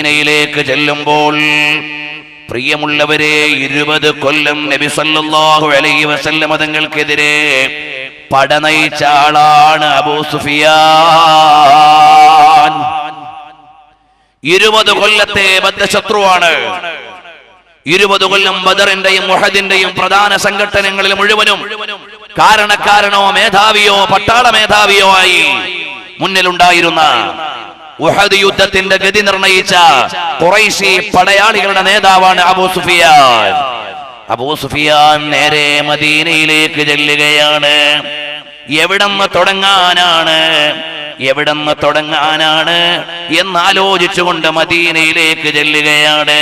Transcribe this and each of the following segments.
മദീനയിലേക്ക് ചെല്ലുമ്പോൾ പ്രിയമുള്ളവരെ 20 കൊല്ലം നബി സല്ലല്ലാഹു അലൈഹി വസല്ലം തങ്ങൾക്കെതിരെ പടനയിച്ച ആളാണ് അബൂ സുഫിയാൻ. 20 കൊല്ലത്തെ ബദ്ധശത്രുവാണ്. 20 കൊല്ലം ബദറിന്റെയും ഉഹദിന്റെയും പ്രധാന സംഘടനകളിൽ മുഴുവനും കാരണക്കാരനോ മേധാവിയോ പട്ടാള മേധാവിയോ ആയി മുന്നിലുണ്ടായിരുന്ന, ഉഹദ് യുദ്ധത്തിന്റെ ഗതി നിർണയിച്ച ഖുറൈശി പടയാളികളുടെ നേതാവാണ് അബൂ സുഫിയാൻ. അബൂ സുഫിയാൻ നേരെ മദീനയിലേക്ക് ചെല്ലുകയാണ്. എവിടെന്ന് തുടങ്ങാനാണ് എന്നാലോചിച്ചുകൊണ്ട് മദീനയിലേക്ക് ചെല്ലുകയാണ്.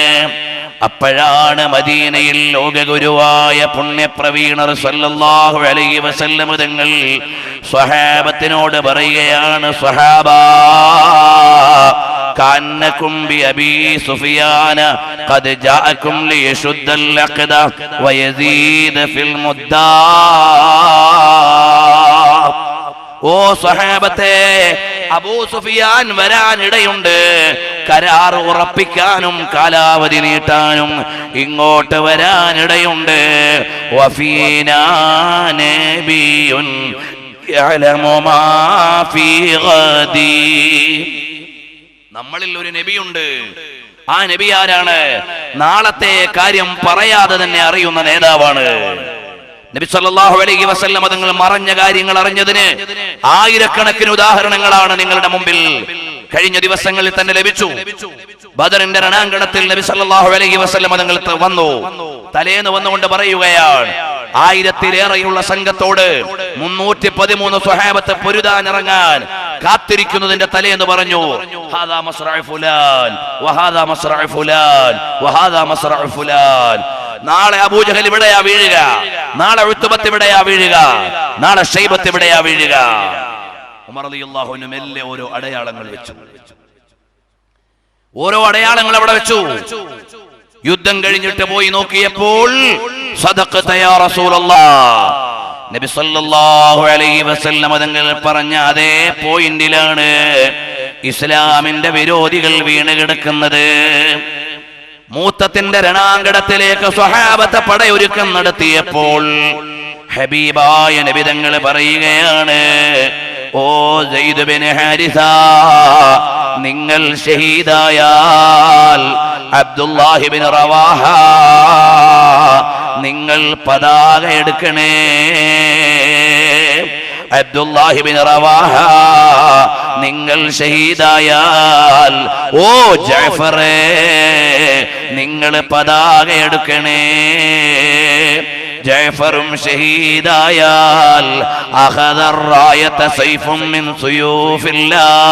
അപ്പോഴാണ് മദീനയിൽ ലോകഗുരുവായ പുണ്യപ്രവീണർ സല്ലല്ലാഹു അലൈഹി വസല്ലം തങ്ങൾ സ്വഹാബത്തിനോട് പറയുകയാണ്, സ്വഹാബാ കഅന്നകും ബിഅബീ സുഫിയാന ഖദ് ജാഅകും ലിയശുദ്ദൽ അഖദ വയസീദ ഫിൽ മുദ്ദാ. ഓ സ്വഹാബത്തെ, അബൂ സുഫിയാൻ വരാനിടയുണ്ട്. കരാർ ഉറപ്പിക്കാനും കാലാവധി നീട്ടാനും ഇങ്ങോട്ട് വരാനിടയുണ്ട്. വഫീനാ നബിയുൻ യഅലമു മാ ഫീ ഗദി. നമ്മളിൽ ഒരു നബിയുണ്ട്. ആ നബി ആരാണ്? നാളത്തെ കാര്യം പറയാതെ തന്നെ അറിയുന്ന നേതാവാണ്. നബി സല്ലല്ലാഹു അലൈഹി വസല്ലം തങ്ങൾ മറഞ്ഞ കാര്യങ്ങൾ അറിഞ്ഞതിന് ആയിരക്കണക്കിന് ഉദാഹരണങ്ങളാണ് നിങ്ങളുടെ മുമ്പിൽ കഴിഞ്ഞ ദിവസങ്ങളിൽ തന്നെ ലഭിച്ചു. ബദറിന്റെ രണാങ്കണത്തിൽ നബി സല്ലല്ലാഹു അലൈഹി വസല്ലം തങ്ങൾ വന്നു. തലേന്ന് വന്നുകൊണ്ട് പറയുകയാണ്, 1000-ലേറെയുള്ള സംഘത്തോട് 313 സ്വഹാബത്ത് പൊരുതാനിറങ്ങാൻ കാത്തിരിക്കുന്നതിന്റെ തലേന്ന് പറഞ്ഞു, ഹാദാ മസ്റഉ ഫുലാൻ വഹാദാ മസ്റഉ ഫുലാൻ വഹാദാ മസ്റഉ ഫുലാൻ. നാളെ അബൂജഹൽ ഇവിടെയാ വീഴുക, നാളെ ഉത്ബത്ത് ഇവിടെയാ വീഴുക, നാളെ ശൈബത്ത് ഇവിടെയാ വീഴുക. ഉമർ റളിയല്ലാഹു അൻഹു മെല്ലെ ഓരോ അടയാളങ്ങൾ വെച്ചു. ഓരോ അടയാളങ്ങൾ അവിടെ വെച്ചു. യുദ്ധം കഴിഞ്ഞിട്ട് പോയി നോക്കിയപ്പോൾ സദഖത യാ റസൂലല്ലാഹ്, നബി സല്ലല്ലാഹു അലൈഹി വസല്ലം തങ്ങൾ പറഞ്ഞ അതേ പോയിന്റിലാണ് ഇസ്ലാമിന്റെ വിരോധികൾ വീണ് കിടക്കുന്നത്. മൂത്തത്തിന്റെ രണാങ്കണത്തിലേക്ക് സ്വഹാബത്ത് പടയൊരുക്കം നടത്തിയപ്പോൾ ഹബീബായ നബി തങ്ങൾ പറയുകയാണ്, ഓ സയ്യിദ് ബിൻ ഹാരിസ, നിങ്ങൾ ഷഹീദായാൽ അബ്ദുല്ലാഹി ബിൻ റവാഹ നിങ്ങൾ പതാക എടുക്കണേ. അബ്ദുല്ലാഹി ബിൻ റവാഹ നിങ്ങൾ ഷഹീദായാൽ ഓ ജഅഫറേ നിങ്ങൾ പതാക എടുക്കണേ. ജഅഫറും ഷഹീദായാൽ അഖദറായത സൈഫും മിൻ സുയൂഫില്ലാഹ്,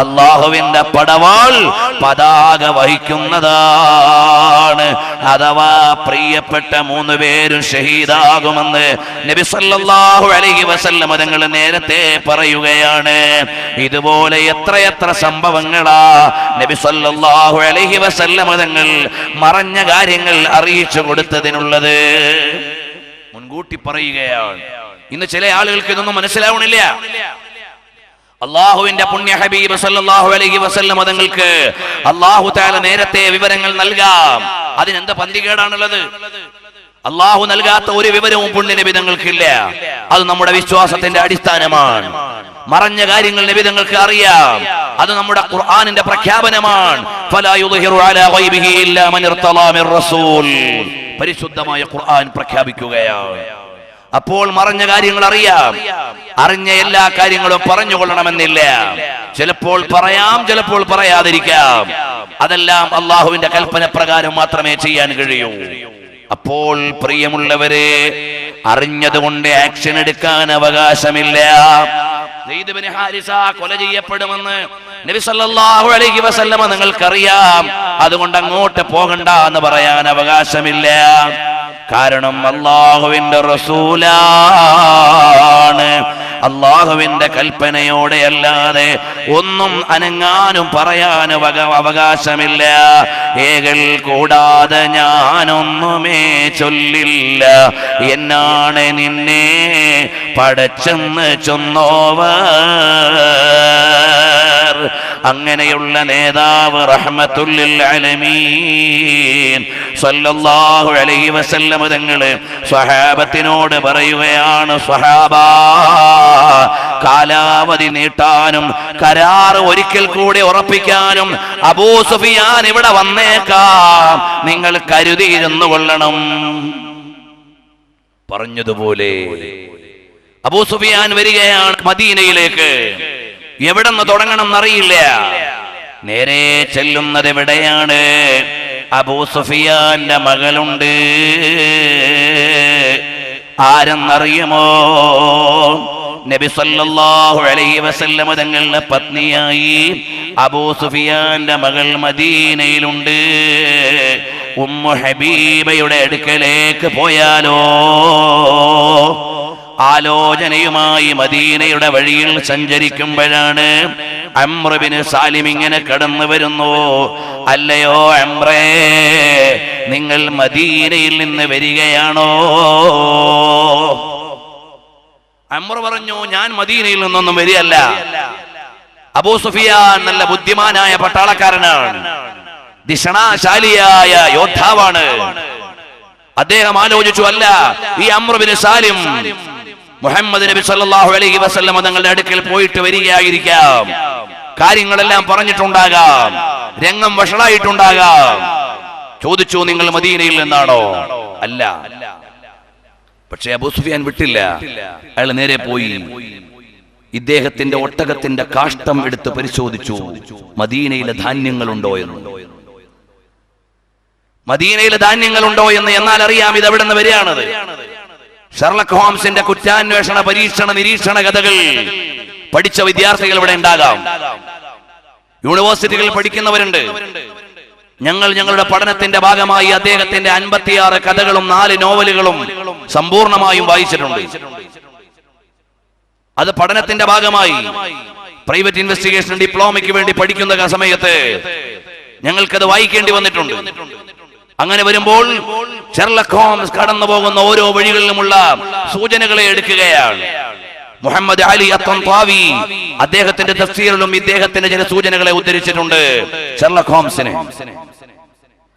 അല്ലാഹുവിന്റെ പടവാൾ പതാക വഹിക്കുന്നതാണ്. അഥവാ പ്രിയപ്പെട്ട 3 പേരും ഷഹീദാകുമെന്ന് നബി സല്ലല്ലാഹു അലൈഹി വസല്ലം തങ്ങൾ നേരത്തെ പറയുകയാണ്. ഇതുപോലെ എത്രയെത്ര സംഭവങ്ങളാ നബി സല്ലല്ലാഹു അലൈഹി വസല്ലം തങ്ങൾ മറഞ്ഞ കാര്യങ്ങൾ അറിയിച്ചു കൊടുത്തതിനുള്ളത്. മുൻകൂട്ടി പറയുകയാണ്. ഇന്ന് ചില ആളുകൾക്ക് ഇതൊന്നും മനസ്സിലാവണില്ല. അള്ളാഹുവിന്റെ പുണ്യ ഹബീബ് സല്ലല്ലാഹു അലൈഹി വസല്ലം തങ്ങൾക്ക് അള്ളാഹു തആല നേരത്തെ വിവരങ്ങൾ നൽകാം. അതിനെന്താ പന്തികേടാണുള്ളത്? അള്ളാഹു നൽകാത്ത ഒരു വിവരവും പുണ്യ നബി തങ്ങൾക്കില്ല. അത് നമ്മുടെ വിശ്വാസത്തിന്റെ അടിസ്ഥാനമാണ്. മറഞ്ഞ കാര്യങ്ങൾ നബി തങ്ങൾക്ക് അറിയാം. അത് നമ്മുടെ ഖുർആനിന്റെ പ്രഖ്യാപനമാണ്. ഫലാ യുദ്ഹിറു അലാ ഗൈബിഹി ഇല്ലാ മൻ ഇർതളാ മിർ റസൂൽ. പരിശുദ്ധമായ ഖുർആൻ പ്രഖ്യാപിക്കുകയാണ്. അപ്പോൾ മറഞ്ഞ കാര്യങ്ങൾ അറിയാം. അറിഞ്ഞ എല്ലാ കാര്യങ്ങളും പറഞ്ഞുകൊള്ളണമെന്നില്ല. ചിലപ്പോൾ പറയാം, ചിലപ്പോൾ പറയാതിരിക്കാം. അതെല്ലാം അള്ളാഹുവിന്റെ കൽപ്പന പ്രകാരം മാത്രമേ ചെയ്യാൻ കഴിയൂ. അപ്പോൾ പ്രിയമുള്ളവരെ, അറിഞ്ഞതുകൊണ്ട് ആക്ഷൻ എടുക്കാൻ അവകാശമില്ല. സയ്യിദ് ഇബ്നു ഹാരിസ കൊല ചെയ്യപ്പെടുമെന്ന് നബി സല്ലല്ലാഹു അലൈഹി വസല്ലം നിങ്ങൾക്കറിയാം. അതുകൊണ്ട് അങ്ങോട്ട് പോകണ്ട എന്ന് പറയാൻ അവകാശമില്ല. കാരണം അല്ലാഹുവിന്റെ റസൂലാണ്. അല്ലാഹുവിന്റെ കൽപ്പനയോടെ അല്ലാതെ ഒന്നും അനങ്ങാനും പറയാനും അവകാശമില്ല. ഏകൾ കൂടാതെ ഞാനൊന്നുമേ ചൊല്ലില്ല, എന്നാണ് നിന്നെ പടച്ചെന്ന് ചൊന്നോവർ. അങ്ങനെയുള്ള നേതാവ് റഹ്മത്തുൽ ലിൽ ആലമീൻ സല്ലല്ലാഹു അലൈഹി വസല്ലം തങ്ങള് സ്വഹാബത്തിനോട് പറയുകയാണ്, സ്വഹാബാ, കാലാവധി നീട്ടാനും കരാർ ഒരിക്കൽ കൂടി ഉറപ്പിക്കാനും അബൂ സുഫിയാൻ ഇവിടെ വന്നേക്കാം, നിങ്ങൾ കരുതിയിരുന്നു കൊള്ളണം. പറഞ്ഞതുപോലെ അബൂ സുഫിയാൻ വരികയാണ് മദീനയിലേക്ക്. എവിടെ നിന്ന് തുടങ്ങണം എന്നറിയില്ല. നേരെ ചെല്ലുന്നത് എവിടെയാണ്? അബൂ സുഫിയാന്റെ മകളുണ്ട്. ആരെന്നറിയുമോ? നബി സല്ലല്ലാഹു അലൈഹി വസല്ലം തങ്ങളുടെ പത്നിയായി അബൂ സുഫിയാന്റെ മകൾ മദീനയിലുണ്ട്. ഉമ്മു ഹബീബയുടെ അടുക്കലേക്ക് പോയാലോ? ആലോചനയുമായി മദീനയുടെ വഴിയിൽ സഞ്ചരിക്കുമ്പോഴാണ് അംർ ബിൻ സാലിം ഇങ്ങനെ കടന്നു വരുന്നു. അല്ലയോ അംറേ, നിങ്ങൾ മദീനയിൽ നിന്ന് വരികയാണോ? അംർ പറഞ്ഞു, ഞാൻ മദീനയിൽ നിന്നൊന്നും വരികയല്ല. അബൂ സുഫിയാൻ നല്ല ബുദ്ധിമാനായ പട്ടാളക്കാരനാണ്, ദിഷണാശാലിയായ യോദ്ധാവാണ്. അദ്ദേഹം ആലോചിച്ചു, അല്ല, ഈ അംർ ബിൻ സാലിം മുഹമ്മദ് നബി സല്ലല്ലാഹു അലൈഹി വസല്ലം തങ്ങളുടെ അടുക്കൽ പോയിട്ട് വരികയായിരിക്കാം, കാര്യങ്ങളെല്ലാം പറഞ്ഞിട്ടുണ്ടാകാം, രംഗം വഷളായിട്ടുണ്ടാകാം. ചോദിച്ചു, നിങ്ങൾ മദീനയിൽ നിന്നാണോ? അല്ല. പക്ഷേ അബൂ സുഫിയാൻ വിട്ടില്ല. അയാൾ നേരെ പോയി ഇദ്ദേഹത്തിന്റെ ഒട്ടകത്തിന്റെ കാഷ്ടം എടുത്ത് പരിശോധിച്ചു, മദീനയിലെ ധാന്യങ്ങളുണ്ടോ എന്ന്. മദീനയിലെ ധാന്യങ്ങളുണ്ടോ എന്ന് എന്നാൽ അറിയാം ഇത് എവിടെ നിന്ന് വരികയാണത്. ഷെർലക് ഹോംസിന്റെ കുറ്റാന്വേഷണ പരീക്ഷണ നിരീക്ഷണ കഥകൾ പഠിച്ച വിദ്യാർത്ഥികൾ ഇവിടെ ഉണ്ടാകാം, യൂണിവേഴ്സിറ്റികളിൽ പഠിക്കുന്നവരുണ്ട്. ഞങ്ങളുടെ പഠനത്തിന്റെ ഭാഗമായി അദ്ദേഹത്തിന്റെ 56 കഥകളും 4 നോവലുകളും സമ്പൂർണമായും വായിച്ചിട്ടുണ്ട്. അത് പഠനത്തിന്റെ ഭാഗമായി പ്രൈവറ്റ് ഇൻവെസ്റ്റിഗേഷൻ ഡിപ്ലോമയ്ക്ക് വേണ്ടി പഠിക്കുന്ന സമയത്ത് ഞങ്ങൾക്കത് വായിക്കേണ്ടി വന്നിട്ടുണ്ട്. അങ്ങനെ വരുമ്പോൾ ഷെർലക് ഹോംസ് കടന്നു പോകുന്ന ഓരോ വഴികളിലുമുള്ള സൂചനകളെ എടുക്കുകയാണ്. മുഹമ്മദ് അലി അത്തൻതാവി അദ്ദേഹത്തിന്റെ തഫ്സീറിലും ഇദ്ദേഹത്തിന്റെ ചില സൂചനകളെ ഉദ്ധരിച്ചിട്ടുണ്ട് ഷെർലക് ഹോംസിനെ.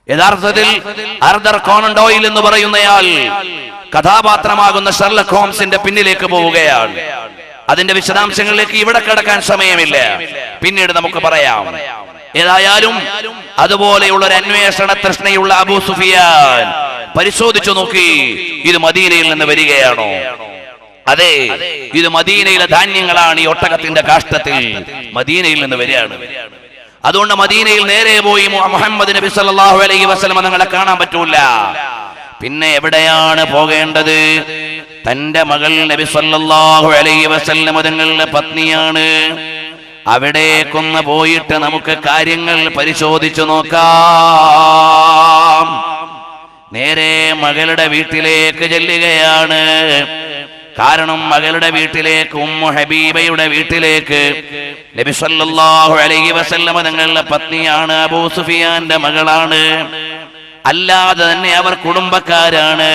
യഥാർത്ഥത്തിൽ ആർതർ കോണൻ ഡോയിൽ എന്ന് പറയുന്നയാൾ കഥാപാത്രമാകുന്ന ഷെർലക് ഹോംസിന്റെ പിന്നിലേക്ക് പോവുകയാണ്. അതിന്റെ വിശദാംശങ്ങളിലേക്ക് ഇവിടെ കിടക്കാൻ സമയമില്ല, പിന്നീട് നമുക്ക് പറയാം. ഏതായാലും അതുപോലെയുള്ള ഒരു അന്വേഷണ തൃഷ്ണയുള്ള അബൂ സുഫിയാൻ പരിശോധിച്ചു നോക്കി, ഇത് മദീനയിൽ നിന്ന് വരികയാണോ? അതെ, ഇത് മദീനയിലെ ധാന്യങ്ങളാണ്. ഈ ഒട്ടകത്തിന്റെ കാഷ്ടത്തിൽ മദീനയിൽ നിന്ന് വരികയാണ്. അതുകൊണ്ട് മദീനയിൽ നേരെ പോയി മുഹമ്മദ് നബി സല്ലല്ലാഹു അലൈഹി വസല്ലം തങ്ങളെ കാണാൻ പറ്റൂല. പിന്നെ എവിടെയാണ് പോകേണ്ടത്? തന്റെ മകൾ നബി സല്ലല്ലാഹു അലൈഹി വസല്ലം തങ്ങളുടെ പത്നിയാണ്. അവിടേക്കൊന്ന് പോയിട്ട് നമുക്ക് കാര്യങ്ങൾ പരിശോധിച്ചു നോക്കാം. നേരെ മകളുടെ വീട്ടിലേക്ക് ചെല്ലുകയാണ്. കാരണം മകളുടെ വീട്ടിലേക്ക്, ഉമ്മു ഹബീബയുടെ വീട്ടിലേക്ക് നബി സല്ലല്ലാഹു അലൈഹി വസല്ലം തങ്ങളുടെ പത്നിയാണ്, അബൂ സുഫിയാന്റെ മകളാണ്. അല്ലാതെ തന്നെ അവർ കുടുംബക്കാരാണ്.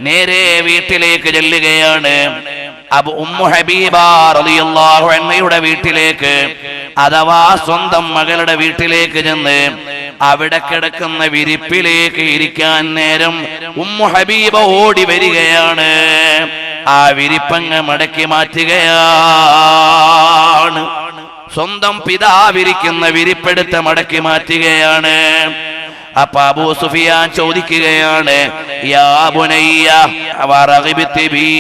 നേരെ വീട്ടിലേക്ക് ചെല്ലുകയാണ്. ഉമ്മു ഹബീബ റളിയല്ലാഹു അൻഹയുടെ വീട്ടിലേക്ക്, അഥവാ സ്വന്തം മകളുടെ വീട്ടിലേക്ക് ചെന്ന് അവിടെ കിടക്കുന്ന വിരിപ്പിലേക്ക് ഇരിക്കാൻ നേരം ഉമ്മു ഹബീബ ഓടി വരികയാണ്. ആ വിരിപ്പങ്ങ് മടക്കി മാറ്റുകയാണ്. സ്വന്തം പിതാവിരിക്കുന്ന വിരിപ്പെടുത്ത് മടക്കി മാറ്റുകയാണ്. അപ്പൊ അബൂ സുഫിയാൻ ചോദിക്കുകയാണ്, യാ ബുനയ്യ വറഗിബ്തി ബി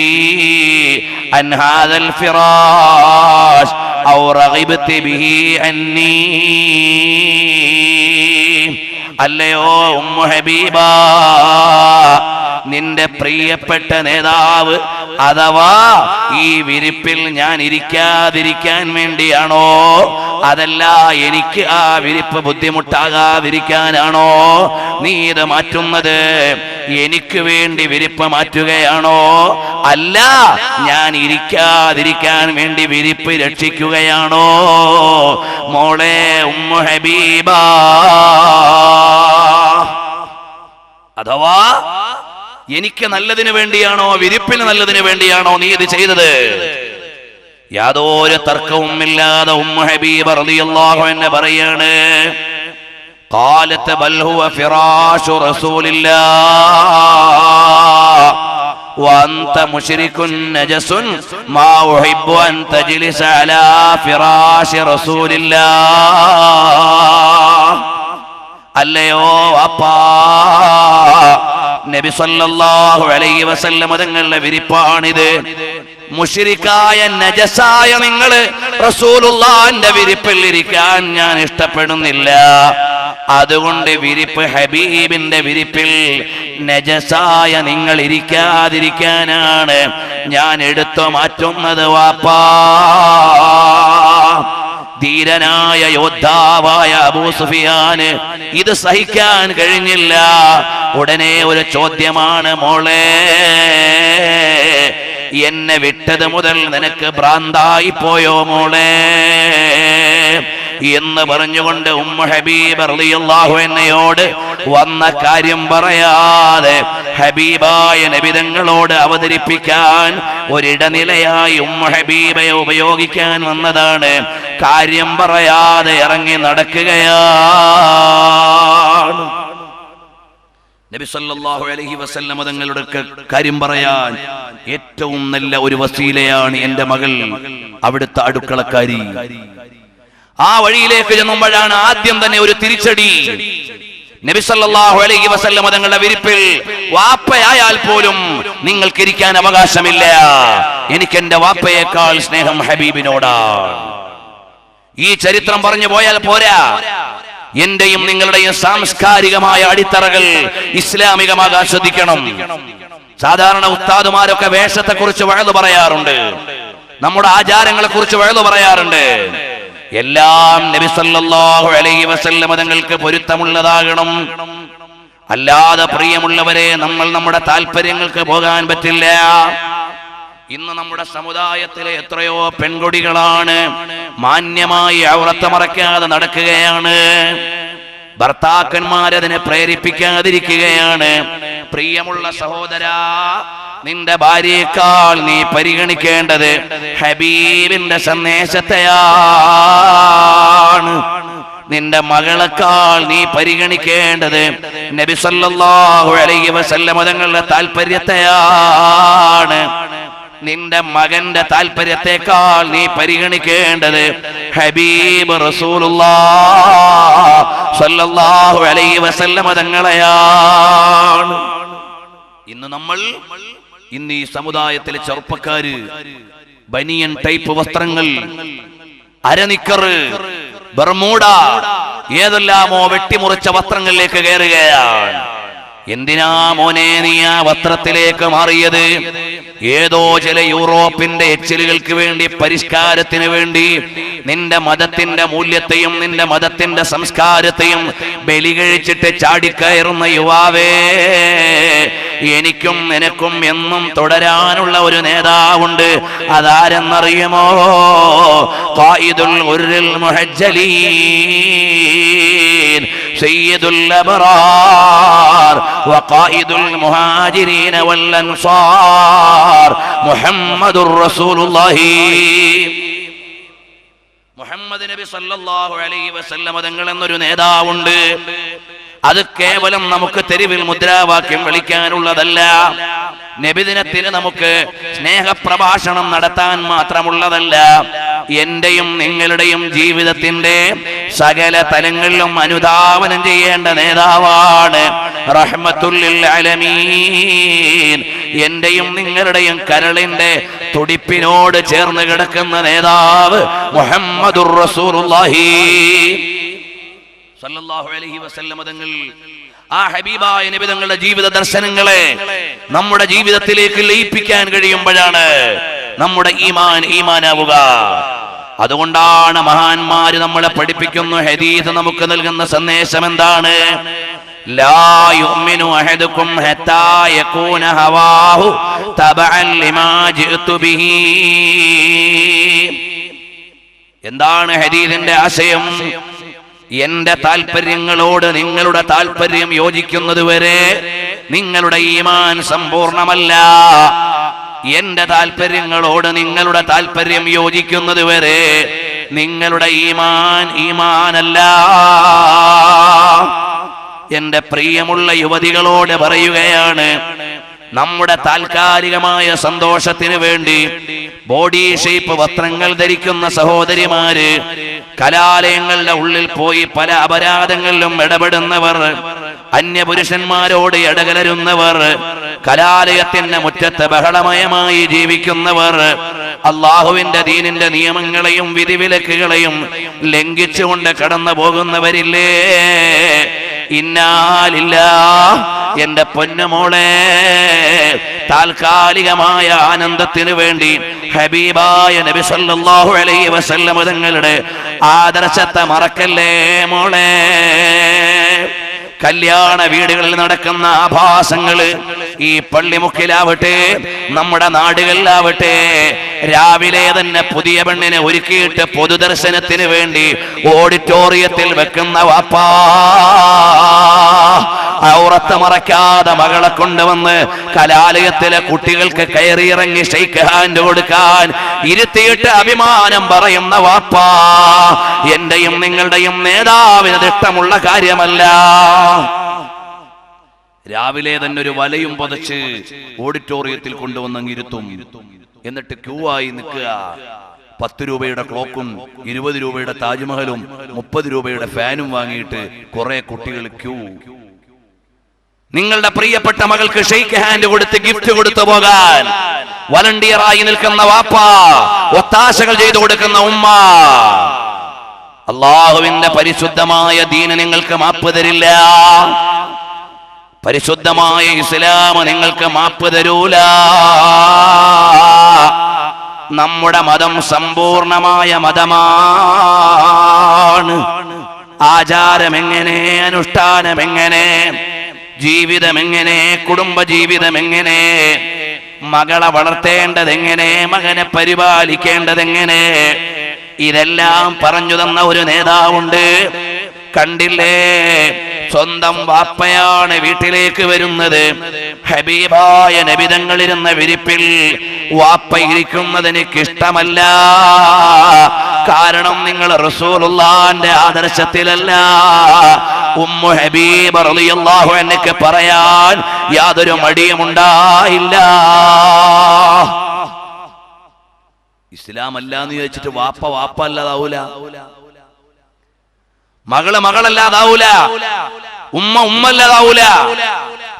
അൻ ഹാദൽ ഫിറാശ് ഔ റഗിബ്തി ബിഹി അന്നി. അല്ലയോ ഉമ്മു ഹബീബ, നിന്റെ പ്രിയപ്പെട്ട നേതാവ് അഥവാ ഈ വിരിപ്പിൽ ഞാൻ ഇരിക്കാതിരിക്കാൻ വേണ്ടിയാണോ, അതല്ല എനിക്ക് ആ വിരിപ്പ് ബുദ്ധിമുട്ടാകാതിരിക്കാനാണോ നീ ഇത് മാറ്റുന്നത്? എനിക്ക് വേണ്ടി വിരിപ്പ് മാറ്റുകയാണോ? അല്ല, ഞാൻ ഇരിക്കാതിരിക്കാൻ വേണ്ടി വിരിപ്പ് രക്ഷിക്കുകയാണോ? മോളെ ഉമ്മു ഹബീബ, അഥവാ എനിക്ക് നല്ലതിന് വേണ്ടിയാണോ, വിരിപ്പിന് നല്ലതിന് വേണ്ടിയാണോ നീ ഇത് ചെയ്തത്? യാതൊരു തർക്കവുമില്ലാതെ ഉമ്മു ഹബീബ റളിയല്ലാഹു അൻഹ പറയാണ്, ഖാലത്ത് ബൽ ഹുവ ഫിറാശു റസൂലില്ലാഹ് വഅൻത മുശ്രികുൻ നജസുൻ മാ ഉഹിബ്ബു അൻ തജ്ലിസ അലാ ഫിറാശി റസൂലില്ലാഹ്. അല്ലയോ അപ്പാ, നബി സല്ലല്ലാഹു അലൈഹി വസല്ലം തങ്ങളുടെ വിരിപ്പാണിത്. മുശ്രിക്കായ നജസായ നിങ്ങൾ റസൂലുള്ളാഹിന്റെ വിരിപ്പിൽ ഇരിക്കാൻ ഞാൻ ഇഷ്ടപ്പെടുന്നില്ല. അതുകൊണ്ട് വിരിപ്പ് ഹബീബിന്റെ വിരിപ്പിൽ നജസായ നിങ്ങൾ ഇരിക്കാതിരിക്കാനാണ് ഞാൻ എടുത്തു മാറ്റുന്നത് വാപ്പാ. ധീരനായ യോദ്ധാവായ അബൂ സുഫിയാന് ഇത് സഹിക്കാൻ കഴിഞ്ഞില്ല. ഉടനെ ഒരു ചോദ്യമാണ്, മോളെ, എന്നെ വിട്ടത് മുതൽ നിനക്ക് ഭ്രാന്തായി പോയോ മോളെ എന്ന് പറഞ്ഞുകൊണ്ട് ഉമ്മു ഹബീബ റളിയല്ലാഹു അൻഹയോട് വന്ന കാര്യം പറയാതെ ഹബീബായ നബി തങ്ങളോട് അവതരിപ്പിക്കാൻ ഒരിടനിലയായി ഉമ്മു ഹബീബയെ ഉപയോഗിക്കാൻ വന്നതാണ്. കാര്യം പറയാതെ ഇറങ്ങി നടക്കുകയാണ്. നബി സല്ലല്ലാഹു അലൈഹി വസല്ലം തങ്ങളുടെ കാര്യം പറയാൻ ഏറ്റവും നല്ല ഒരു വസീലയാണ് എന്റെ മകൾ, അവിടുത്തെ അടുക്കളക്കാരി. ആ വഴിയിലേക്ക് ചെന്നുമ്പോഴാണ് ആദ്യം തന്നെ ഒരു തിരിച്ചടി. നബി സല്ലല്ലാഹു അലൈഹി വസല്ലം തങ്ങളുടെ വിരിപ്പിൽ വാപ്പയായാൽ പോലും നിങ്ങൾക്ക് ഇരിക്കാൻ അവകാശമില്ല. എനിക്ക് എന്റെ വാപ്പയേക്കാൾ സ്നേഹം ഹബീബിനോടാണ്. ഈ ചരിത്രം പറഞ്ഞു പോയാൽ പോരാ, എന്റെയും നിങ്ങളുടെയും സാംസ്കാരികമായ അടിത്തറകൾ ഇസ്ലാമികമാകാൻ ശ്രദ്ധിക്കണം. സാധാരണ ഉസ്താദുമാരൊക്കെ വേഷത്തെ കുറിച്ച് വഴുതു പറയാറുണ്ട്, നമ്മുടെ ആചാരങ്ങളെ കുറിച്ച് വഴുതു പറയാറുണ്ട്. എല്ലാം നബി സല്ലല്ലാഹു അലൈഹി വസല്ലം തങ്ങൾക്ക് പൊരുത്തമുള്ളതാകണം. അല്ലാതെ പ്രിയമുള്ളവരെ, നമ്മൾ നമ്മുടെ താല്പര്യങ്ങൾക്ക് പോകാൻ പറ്റില്ല. ഇന്ന് നമ്മുടെ സമുദായത്തിലെ എത്രയോ പെൺകുടികളാണ് മാന്യമായി ഔറത്ത് മറയ്ക്കാതെ നടക്കുകയാണ്. ഭർത്താക്കന്മാരതിനെ പ്രേരിപ്പിക്കാതിരിക്കുകയാണ്. പ്രിയമുള്ള സഹോദരാ, നിന്റെ ഭാര്യയേക്കാൾ നീ പരിഗണിക്കേണ്ടത് ഹബീബിന്റെ സന്ദേശത്തെയാണ്. നിന്റെ മകളെക്കാൾ നീ പരിഗണിക്കേണ്ടത് നബി സല്ലല്ലാഹു അലൈഹി വസല്ലം തങ്ങളുടെ താല്പര്യത്തെയാണ്. നിന്റെ മകന്റെ താല്പര്യത്തെക്കാൾ നീ പരിഗണിക്കേണ്ടത് ഹബീബ് റസൂലുള്ളാഹി സ്വല്ലല്ലാഹു അലൈഹി വസല്ലം തങ്ങളെയാണ്. ഇന്ന് ഈ സമുദായത്തിലെ ചെറുപ്പക്കാര് ബനിയൻ ടൈപ്പ് വസ്ത്രങ്ങൾ, അരനിക്കറ്, ബർമൂഡ, ഏതെല്ലാമോ വെട്ടിമുറിച്ച വസ്ത്രങ്ങളിലേക്ക് കയറുകയാണ്. എന്തിനാ മോനെ നീ ആ വസ്ത്രത്തിലേക്ക് മാറിയത്? ഏതോ ചില യൂറോപ്പിന്റെ എച്ചിലുകൾക്ക് വേണ്ടി, പരിഷ്കാരത്തിന് വേണ്ടി നിന്റെ മതത്തിന്റെ മൂല്യത്തെയും നിന്റെ മതത്തിന്റെ സംസ്കാരത്തെയും ബലി കഴിച്ചിട്ട് ചാടിക്കയറുന്ന യുവാവേ, എനിക്കും നിനക്കും എന്നും തുടരാനുള്ള ഒരു നേതാവുണ്ട്. അതാരെന്നറിയുമോ? ഖായിദുൽ ഗുർരിൽ മുഹജ്ജലീൻ സയ്യിദുൽ അബ്റാർ വഖായിദുൽ മുഹാജിരീന വൽ അൻസാർ മുഹമ്മദുർ റസൂലുള്ളാഹി. മുഹമ്മദ് നബി സല്ലല്ലാഹു അലൈഹി വസല്ലം തങ്ങൾ എന്നൊരു നേതാവുണ്ട്. അത് കേവലം നമുക്ക് തെരുവിൽ മുദ്രാവാക്യം വിളിക്കാനുള്ളതല്ല. നബിദിനത്തിന് നമുക്ക് സ്നേഹപ്രഭാഷണം നടത്താൻ മാത്രമുള്ളതല്ല. എന്റെയും നിങ്ങളുടെയും ജീവിതത്തിന്റെ സകല തലങ്ങളിലും അനുധാവനം ചെയ്യേണ്ട നേതാവാണ് റഹ്മത്തുൽ ലിൽ ആലമീൻ. എന്റെയും നിങ്ങളുടെയും കരളിന്റെ തുടിപ്പിനോട് ചേർന്ന് കിടക്കുന്ന നേതാവ് മുഹമ്മദുർ റസൂലുള്ളാഹി സല്ലല്ലാഹു അലൈഹി വസല്ലം തങ്ങൾ ആ ഹബീബായ നബി തങ്ങളുടെ ജീവിത ദർശനങ്ങളെ നമ്മുടെ ജീവിതത്തിലേക്ക് ലയിപ്പിക്കാൻ കഴിയുമ്പോഴാണ് നമ്മുടെ ഈമാനാവുക. അതുകൊണ്ടാണ് മഹാന്മാര് നമ്മളെ പഠിപ്പിക്കുന്നു. ഹദീസ് നമുക്ക് നൽകുന്ന സന്ദേശം എന്താണ്? ലാ യുഅ്മിനു അഹദുകും ഹത്താ യകൂന ഹവാഹു തബഅൻ ലിമാ ജിഅതു ബിഹി. എന്താണ് ഹദീസിന്റെ ആശയം? എന്റെ താല്പര്യങ്ങളോട് നിങ്ങളുടെ താല്പര്യം യോജിക്കുന്നത് വരെ നിങ്ങളുടെ ഈമാൻ സമ്പൂർണമല്ല. എന്റെ താല്പര്യങ്ങളോട് നിങ്ങളുടെ താല്പര്യം യോജിക്കുന്നത് വരെ നിങ്ങളുടെ ഈമാനല്ല. എന്റെ പ്രിയമുള്ള യുവതികളോട് പറയുകയാണ്, നമ്മുടെ താൽക്കാലികമായ സന്തോഷത്തിന് വേണ്ടി ബോഡി ഷേപ്പ് വസ്ത്രങ്ങൾ ധരിക്കുന്ന സഹോദരിമാര്, കലാലയങ്ങളുടെ ഉള്ളിൽ പോയി പല അപരാധങ്ങളിലും ഇടപെടുന്നവർ, അന്യപുരുഷന്മാരോട് ഇടകലരുന്നവർ, കലാലയത്തിന്റെ മുറ്റത്ത് ബഹളമയമായി ജീവിക്കുന്നവർ, അള്ളാഹുവിന്റെ ദീനിന്റെ നിയമങ്ങളെയും വിധിവിലക്കുകളെയും ലംഘിച്ചുകൊണ്ട് കടന്നു പോകുന്നവരില്ലേ? ഇന്നാലില്ലാഹ്, എന്റെ പൊന്നുമോളെ, താൽക്കാലികമായ ആനന്ദത്തിന് വേണ്ടി ഹബീബായ നബി സല്ലല്ലാഹു അലൈഹി വസല്ലം തങ്ങളുടെ ആദർശത്തെ മറക്കല്ലേ മോളെ. കല്യാണ വീടുകളിൽ നടക്കുന്ന ആഭാസങ്ങള് ഈ പള്ളിമുക്കിലാവട്ടെ, നമ്മുടെ നാടുകളിലാവട്ടെ, രാവിലെ തന്നെ പുതിയ പെണ്ണിനെ ഒരുക്കിയിട്ട് പൊതുദർശനത്തിന് വേണ്ടി ഓഡിറ്റോറിയത്തിൽ വെക്കുന്ന വാപ്പാ, ഔറത്ത് മറക്കാതെ മകളെ കൊണ്ടുവന്ന് കലാലയത്തിലെ കുട്ടികൾക്ക് കയറിയിറങ്ങി ഷെയ്ക്ക് ഹാൻഡ് കൊടുക്കാൻ ഇരുത്തിയിട്ട് അഭിമാനം പറയുന്ന വാപ്പാ, എന്റെയും നിങ്ങളുടെയും നേതാവിന് ഇഷ്ടമുള്ള കാര്യമല്ല. രാവിലെ തന്നെ ഒരു വലയും പൊതച്ച് ഓഡിറ്റോറിയത്തിൽ കൊണ്ടുവന്നങ്ങിരുത്തും. എന്നിട്ട് ക്യൂ ആയി നിൽക്കുക. 10 രൂപയുടെ ക്ലോക്കും 20 രൂപയുടെ താജ്മഹലും 30 രൂപയുടെ ഫാനും വാങ്ങിയിട്ട് കുറെ കുട്ടികൾ ക്യൂ. നിങ്ങളുടെ പ്രിയപ്പെട്ട മകൾക്ക് ഷെയ്ക്ക് ഹാൻഡ് കൊടുത്ത് ഗിഫ്റ്റ് കൊടുത്തു പോകാൻ വളണ്ടിയറായി നിൽക്കുന്ന വാപ്പ, ഒത്താശകൾ ചെയ്തു കൊടുക്കുന്ന ഉമ്മ, അള്ളാഹുവിന്റെ പരിശുദ്ധമായ ദീന് നിങ്ങൾക്ക് മാപ്പ് തരില്ല. പരിശുദ്ധമായ ഇസ്ലാം നിങ്ങൾക്ക് മാപ്പ് തരൂല. നമ്മുടെ മതം സമ്പൂർണമായ മതമാണ്. ആചാരം എങ്ങനെ, അനുഷ്ഠാനം എങ്ങനെ, ജീവിതം എങ്ങനെ, കുടുംബജീവിതം എങ്ങനെ, മകളെ വളർത്തേണ്ടതെങ്ങനെ, മകനെ പരിപാലിക്കേണ്ടതെങ്ങനെ, ഇതെല്ലാം പറഞ്ഞു തന്ന ഒരു നേതാവുണ്ട്. കണ്ടില്ലേ, സ്വന്തം വാപ്പയാണ് വീട്ടിലേക്ക് വരുന്നത്. ഹബീബായ നബി തങ്ങളിരുന്ന വിരിപ്പിൽ വാപ്പ ഇരിക്കുന്നത് എനിക്കിഷ്ടമല്ല. കാരണം നിങ്ങൾ റസൂലുള്ളാഹിന്റെ ആദർശത്തിലല്ല. ഉമ്മു ഹബീബ് റളിയല്ലാഹു അൻഹയ്ക്ക് പറയാൻ യാതൊരു മടിയും ഉണ്ടായില്ല. ഇസ്ലാം അല്ലാന്ന് ചോദിച്ചിട്ട് വാപ്പ അല്ലാതാവൂല, മകള് മകളല്ലാതാവൂല, ഉമ്മ അല്ലാതാവൂല.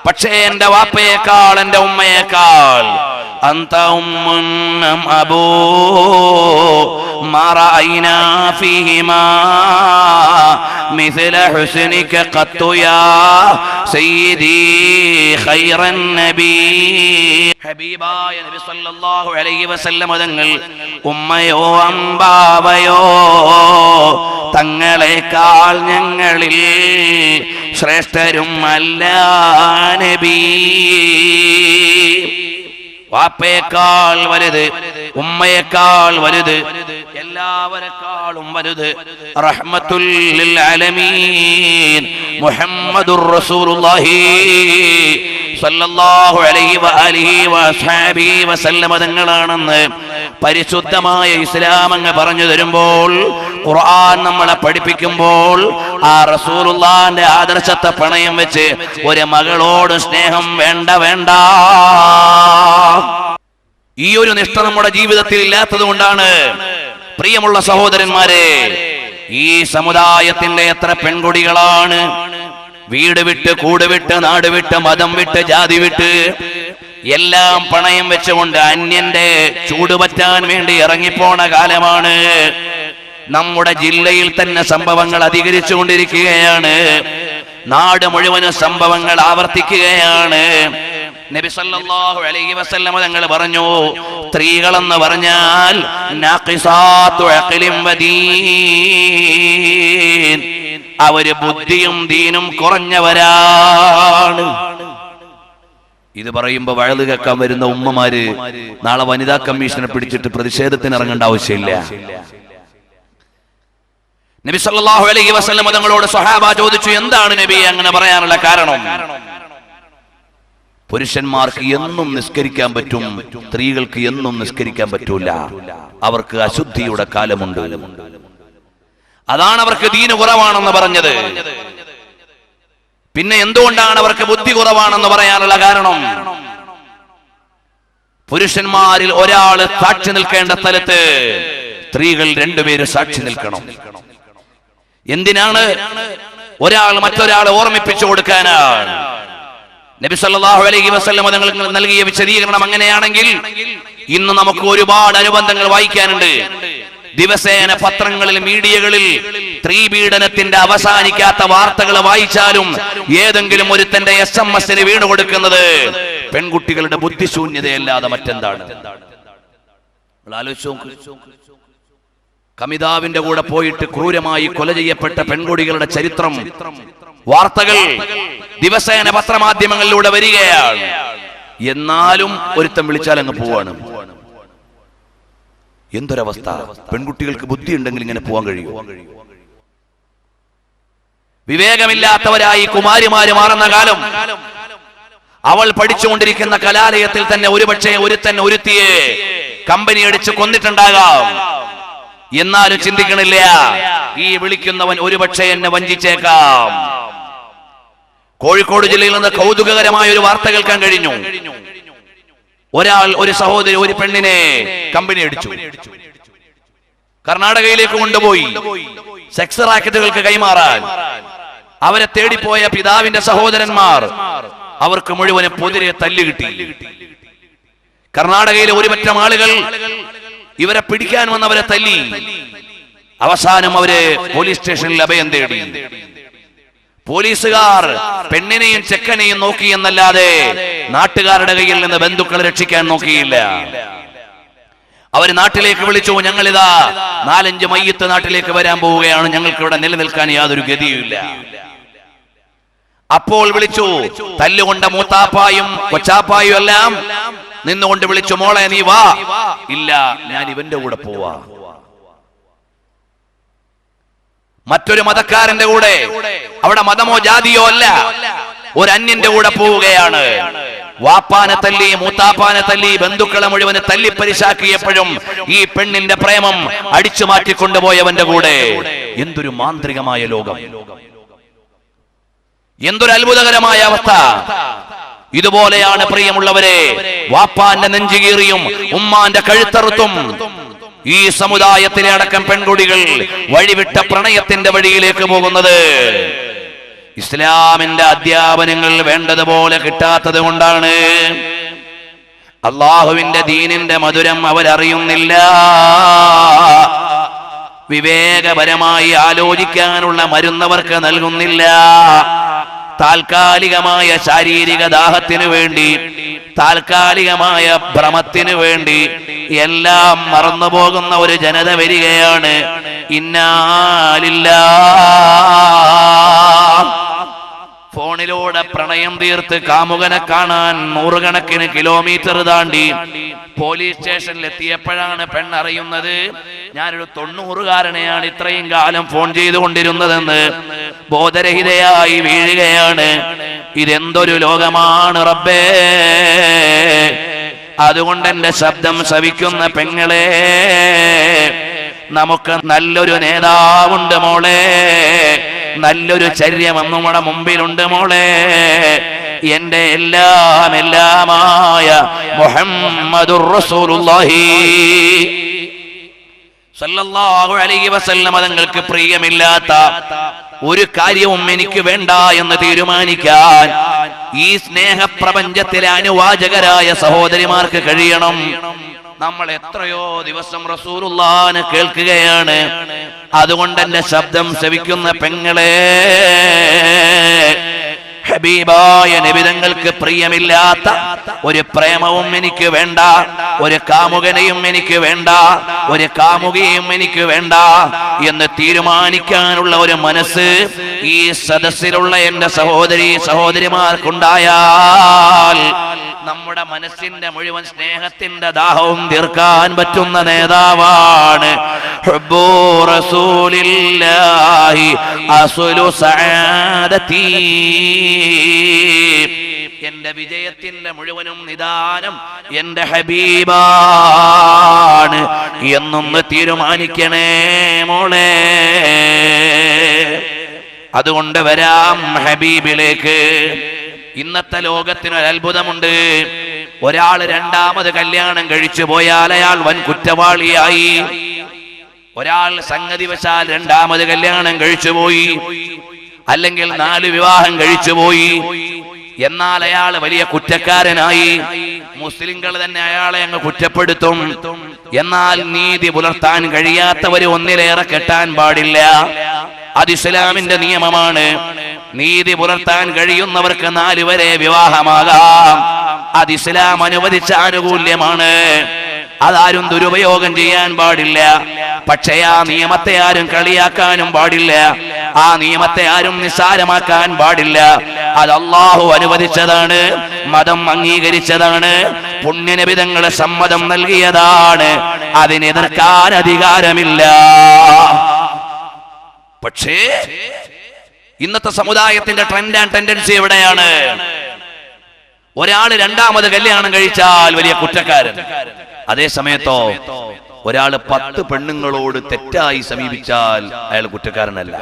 പക്ഷേ എന്റെ വാപ്പയേക്കാൾ, എന്റെ ഉമ്മയേക്കാൾ അന്ത ഉമ്മും അബൂ മാ റഅയ്നാ ഫീഹിമാ മിസ്ല ഹുസ്നിക ഖത്തു യാ സയ്യിദി ഖൈറൻ നബി. ഹബീബായ നബി സല്ലല്ലാഹു അലൈഹി വസല്ലം തങ്ങൾ ഉമ്മയോ അമ്പാവയോ തങ്ങളെക്കാൾ ഞങ്ങളിൽ ശ്രേഷ്ഠരും അല്ല നബി. വാപ്പയേക്കാൾ വലുത്, ഉമ്മയേക്കാൾ വലുത്, എല്ലാവരെക്കാളും വലുത് റഹ്മത്തുൽ ലിൽ ആലമീൻ മുഹമ്മദുർ റസൂലുള്ളാഹി സല്ലല്ലാഹു അലൈഹി വആലിഹി വഅസ്ഹാബിഹി വസല്ലമ തങ്ങളാണെന്ന് പരിശുദ്ധമായ ഇസ്ലാം അങ്ങ് പറഞ്ഞു തരുമ്പോൾ, ഖുർആൻ നമ്മളെ പഠിപ്പിക്കുമ്പോൾ, ആ റസൂലുള്ളാഹിന്റെ ആദർശത്തെ പണയം വെച്ച് ഒരു മകളോട് സ്നേഹം വേണ്ട. ഈ ഒരു നിഷ്ഠ നമ്മുടെ ജീവിതത്തിൽ ഇല്ലാത്തത് കൊണ്ടാണ്. പ്രിയമുള്ള സഹോദരന്മാരെ, ഈ സമുദായത്തിന്റെ എത്ര പെൺകുടികളാണ് വീട് വിട്ട്, കൂട് വിട്ട്, നാട് വിട്ട്, മതം വിട്ട്, ജാതി വിട്ട് എല്ലാം പണയം വെച്ചുകൊണ്ട് അന്യന്റെ ചൂടുപറ്റാൻ വേണ്ടി ഇറങ്ങിപ്പോണ കാലമാണ്. നമ്മുടെ ജില്ലയിൽ തന്നെ സംഭവങ്ങൾ അധികരിച്ചു കൊണ്ടിരിക്കുകയാണ്. നാട് മുഴുവനും സംഭവങ്ങൾ ആവർത്തിക്കുകയാണ്. നബി സല്ലല്ലാഹു അലൈഹി വസല്ലം തങ്ങൾ പറഞ്ഞു, സ്ത്രീകളെന്ന് പറഞ്ഞാൽ നാഖിസാത്തു അഖ്ലിൻ വദീൻ, അവര് ബുദ്ധിയും ദീനും കുറഞ്ഞവരാണ്. ഇത് പറയുമ്പോ വഴുത് കേൾക്കാൻ വരുന്ന ഉമ്മമാര് നാളെ വനിതാ കമ്മീഷനെ പിടിച്ചിട്ട് പ്രതിഷേധത്തിന് ഇറങ്ങേണ്ട ആവശ്യമില്ല. നബി സല്ലല്ലാഹു അലൈഹി വസല്ലം തങ്ങളോട് സ്വഹാബ ചോദിച്ചു, എന്താണ് നബി അങ്ങനെ പറയാനുള്ള കാരണം? പുരുഷന്മാർക്ക് എന്നും നിസ്കരിക്കാൻ പറ്റും, സ്ത്രീകൾക്ക് എന്നും നിസ്കരിക്കാൻ പറ്റൂല. അവർക്ക് അശുദ്ധിയുടെ കാലമുണ്ട്. അതാണ് അവർക്ക് ദീന് കുറവാണെന്ന് പറഞ്ഞത്. പിന്നെ എന്തുകൊണ്ടാണ് അവർക്ക് ബുദ്ധി കുറവാണെന്ന് പറയാനുള്ള കാരണം? പുരുഷന്മാരിൽ ഒരാൾ സാക്ഷി നിൽക്കേണ്ട സ്ഥലത്ത് സ്ത്രീകൾ രണ്ടുപേര് സാക്ഷി നിൽക്കണം. എന്തിനാണ്? ഒരാൾ മറ്റൊരാളെ ഓർമ്മിപ്പിച്ചു കൊടുക്കാനാണ്. നബി സല്ലല്ലാഹു അലൈഹി വസല്ലം തങ്ങൾ നൽകിയ വിശദീകരണം അങ്ങനെയാണെങ്കിൽ ഇന്ന് നമുക്ക് ഒരുപാട് അനുബന്ധങ്ങൾ വായിക്കാനുണ്ട്. ദിവസേന പത്രങ്ങളിൽ, മീഡിയകളിൽ സ്ത്രീപീഡനത്തിന്റെ അവസാനിക്കാത്ത വാർത്തകൾ വായിച്ചാലും ഏതെങ്കിലും ഒരുത്തന്റെ SMS വീണ് കൊടുക്കുന്നത് പെൺകുട്ടികളുടെ ബുദ്ധിശൂന്യതയല്ലാതെ മറ്റെന്താണ്? ആലോചിച്ചു നോക്ക്. കമിതാവിന്റെ കൂടെ പോയിട്ട് ക്രൂരമായി കൊല ചെയ്യപ്പെട്ട പെൺകുട്ടികളുടെ ചരിത്രം, വാർത്തകൾ ദിവസേന പത്രമാധ്യമങ്ങളിലൂടെ വരികയാണ്. എന്നാലും ഒരുത്തം വിളിച്ചാൽ അങ്ങ് പോവാണ്. എന്തൊരവസ്ഥ! പെൺകുട്ടികൾക്ക് ബുദ്ധി ഉണ്ടെങ്കിൽ ഇങ്ങനെ പോവാൻ കഴിയും? വിവേകമില്ലാത്തവരായി കുമാരിമാര് മാറുന്ന കാലം. അവൾ പഠിച്ചുകൊണ്ടിരിക്കുന്ന കലാലയത്തിൽ തന്നെ ഒരുപക്ഷെ ഒരുത്തിയെ കമ്പനി അടിച്ച് കൊന്നിട്ടുണ്ടാകാം. എന്നാലും ചിന്തിക്കണില്ല, ഈ വിളിക്കുന്നവൻ ഒരുപക്ഷെ എന്നെ വഞ്ചിച്ചേക്കാം. കോഴിക്കോട് ജില്ലയിൽ നിന്ന് കൗതുകകരമായ ഒരു വാർത്ത കേൾക്കാൻ കഴിഞ്ഞു. ഒരു സഹോദരി ഒരു പെണ്ണിനെ കമ്പനി അടിച്ചു, കർണാടകയിലേക്ക് കൊണ്ടുപോയി സെക്സ് റാക്കറ്റുകൾക്ക് കൈമാറാൻ. അവരെ തേടിപ്പോയ പിതാവിന്റെ സഹോദരന്മാർ അവർക്ക് മുഴുവനും പൊതിരെ തല്ല് കിട്ടി. കർണാടകയിലെ ഒരുപറ്റം ആളുകൾ ഇവരെ പിടിക്കാൻ വന്നവരെ തല്ലി. അവസാനം അവര് പോലീസ് സ്റ്റേഷനിൽ അഭയം തേടി. പോലീസുകാർ പെണ്ണിനെയും ചെക്കനെയും നോക്കി എന്നല്ലാതെ നാട്ടുകാരുടെ കയ്യിൽ നിന്ന് ബന്ധുക്കളെ രക്ഷിക്കാൻ നോക്കിയില്ല. അവർ നാട്ടിലേക്ക് വിളിച്ചു, ഞങ്ങളിതാ 4-5 മയ്യത്ത് നാട്ടിലേക്ക് വരാൻ പോവുകയാണ്, ഞങ്ങൾക്ക് ഇവിടെ നിലനിൽക്കാൻ യാതൊരു ഗതിയുമില്ല. അപ്പോൾ വിളിച്ചു, തല്ലുകൊണ്ട മൂത്താപ്പായും കൊച്ചാപ്പായും എല്ലാം നിന്നുകൊണ്ട് വിളിച്ചു, മോളെ നീ വാ. ഇല്ല, ഞാൻ ഇവന്റെ കൂടെ പോവാ. മറ്റൊരു മതക്കാരന്റെ കൂടെ, അവിടെ മതമോ ജാതിയോ അല്ല, ഒരു അന്യന്റെ കൂടെ പോവുകയാണ്. വാപ്പാനെ തല്ലി, മൂത്താപ്പാനെ തല്ലി, ബന്ധുക്കളെ മുഴുവന് തല്ലി പരിശാക്കിയപ്പോഴും ഈ പെണ്ണിന്റെ പ്രേമം അടിച്ചു മാറ്റിക്കൊണ്ടുപോയവന്റെ കൂടെ. എന്തൊരു മാന്ത്രികമായ ലോകം! എന്തൊരു അത്ഭുതകരമായ അവസ്ഥ! ഇതുപോലെയാണ് പ്രിയമുള്ളവരെ വാപ്പാന്റെ നെഞ്ചുകീറിയും ഉമ്മാന്റെ കഴുത്തറുത്തും ഈ സമുദായത്തിലെ അടക്കം പെൺകുട്ടികൾ വഴിവിട്ട പ്രണയത്തിന്റെ വഴിയിലേക്ക് പോകുന്നത്. ഇസ്ലാമിന്റെ അധ്യാപനങ്ങൾ വേണ്ടതുപോലെ കിട്ടാത്തത് കൊണ്ടാണ്. അള്ളാഹുവിന്റെ ദീനിന്റെ മധുരം അവരറിയുന്നില്ല. വിവേകപരമായി ആലോചിക്കാനുള്ള മരുന്നവർക്ക് നൽകുന്നില്ല. താൽക്കാലികമായ ശാരീരിക ദാഹത്തിനു വേണ്ടി, താൽക്കാലികമായ ഭ്രമത്തിനു വേണ്ടി എല്ലാം മറന്നുപോകുന്ന ഒരു ജനത വരികയാണ്. ഇന്നാ ലില്ലാഹ്. ഫോണിലൂടെ പ്രണയം തീർത്ത് കാമുകനെ കാണാൻ 100 കണക്കിന് കിലോമീറ്റർ താണ്ടി പോലീസ് സ്റ്റേഷനിൽ എത്തിയപ്പോഴാണ് പെണ്ണറിയുന്നത്, ഞാനൊരു 90-കാരനെയാണ് ഇത്രയും കാലം ഫോൺ ചെയ്തുകൊണ്ടിരുന്നതെന്ന്. ബോധരഹിതയായി വീഴുകയാണ്. ഇതെന്തൊരു ലോകമാണ് റബ്ബേ! അതുകൊണ്ട് എന്റെ ശബ്ദം ശ്രവിക്കുന്ന പെങ്ങളെ, നമുക്ക് നല്ലൊരു നേതാവുണ്ട് മോളെ, നല്ലൊരു ചര്യം നമ്മുടെ മുമ്പിലുണ്ട് മോളെ. എന്റെ എല്ലാമായ മുഹമ്മദുർ റസൂലുള്ളാഹി സല്ലല്ലാഹു അലൈഹി വസല്ലം തങ്ങൾക്ക് പ്രിയമില്ലാത്ത ഒരു കാര്യവും എനിക്ക് വേണ്ട എന്ന് തീരുമാനിക്കാൻ ഈ സ്നേഹപ്രപഞ്ചത്തിലെ അനുവാചകരായ സഹോദരിമാർക്ക് കഴിയണം. നമ്മൾ എത്രയോ ദിവസം റസൂലുള്ളാഹിനെ കേൾക്കുകയാണ്. അതുകൊണ്ട് എന്റെ ശബ്ദം ശ്രവിക്കുന്ന പെങ്ങളെ, ഹബീബായ നബി തങ്ങൾക്ക് പ്രിയമില്ലാത്ത ഒരു പ്രേമവും എനിക്ക് വേണ്ട, ഒരു കാമുകനെയും എനിക്ക് വേണ്ട, ഒരു കാമുകയും എനിക്ക് വേണ്ട എന്ന് തീരുമാനിക്കാനുള്ള ഒരു മനസ്സ് ഈ സദസ്സിലുള്ള എന്റെ സഹോദരിമാർക്കുണ്ടായാൽ നമ്മുടെ മനസ്സിന്റെ മുഴുവൻ സ്നേഹത്തിന്റെ ദാഹവും തീർക്കാൻ പറ്റുന്ന നേതാവാണ്. ഹുബ്ബു റസൂലില്ലാഹി അസ്ലു സഅദതി. എന്റെ വിജയത്തിന്റെ മുഴുവനും നിദാനം എന്റെ ഹബീബാണ് എന്നൊന്ന് തീരുമാനിക്കണേ മോളെ. അതുകൊണ്ട് വരാം ഹബീബിലേക്ക്. ഇന്നത്തെ ലോകത്തിനൊരു അത്ഭുതമുണ്ട്. ഒരാൾ രണ്ടാമത് കല്യാണം കഴിച്ചു പോയാൽ അയാൾ വൻ കുറ്റവാളിയായി. ഒരാൾ സംഗതിവശാൽ രണ്ടാമത് കല്യാണം കഴിച്ചുപോയി, അല്ലെങ്കിൽ 4 വിവാഹം കഴിച്ചുപോയി, എന്നാൽ അയാൾ വലിയ കുറ്റക്കാരനായി. മുസ്ലിങ്ങൾ തന്നെ അയാളെ അങ്ങ് കുറ്റപ്പെടുത്തും. എന്നാൽ നീതി പുലർത്താൻ കഴിയാത്തവര് ഒന്നിലേറെ കെട്ടാൻ പാടില്ല. അത് ഇസ്ലാമിന്റെ നിയമമാണ്. നീതി പുലർത്താൻ കഴിയുന്നവർക്ക് 4 വരെ വിവാഹമാകാം. അത് ഇസ്ലാം അനുവദിച്ച ആനുകൂല്യമാണ്. അതാരും ദുരുപയോഗം ചെയ്യാൻ പാടില്ല. പക്ഷേ ആ നിയമത്തെ ആരും കളിയാക്കാനും പാടില്ല. ആ നിയമത്തെ ആരും നിസ്സാരമാക്കാൻ പാടില്ല. അത് അല്ലാഹു അനുവദിച്ചതാണ്, മതം അംഗീകരിച്ചതാണ്, പുണ്യനബി തങ്ങളെ സമ്മതം നൽകിയതാണ്. അതിനെതിർക്കാൻ അധികാരമില്ല. പക്ഷേ ഇന്നത്തെ സമുദായത്തിന്റെ ട്രെൻഡ് ആൻഡ് ടെൻഡൻസി എവിടെയാണ്? ഒരാൾ രണ്ടാമത് കല്യാണം കഴിച്ചാൽ വലിയ കുറ്റക്കാരൻ. അതേ സമയത്തോ ഒരാൾ 10 പെണ്ണുങ്ങളോട് തെറ്റായി സമീപിച്ചാൽ അയാൾ കുറ്റക്കാരനല്ല.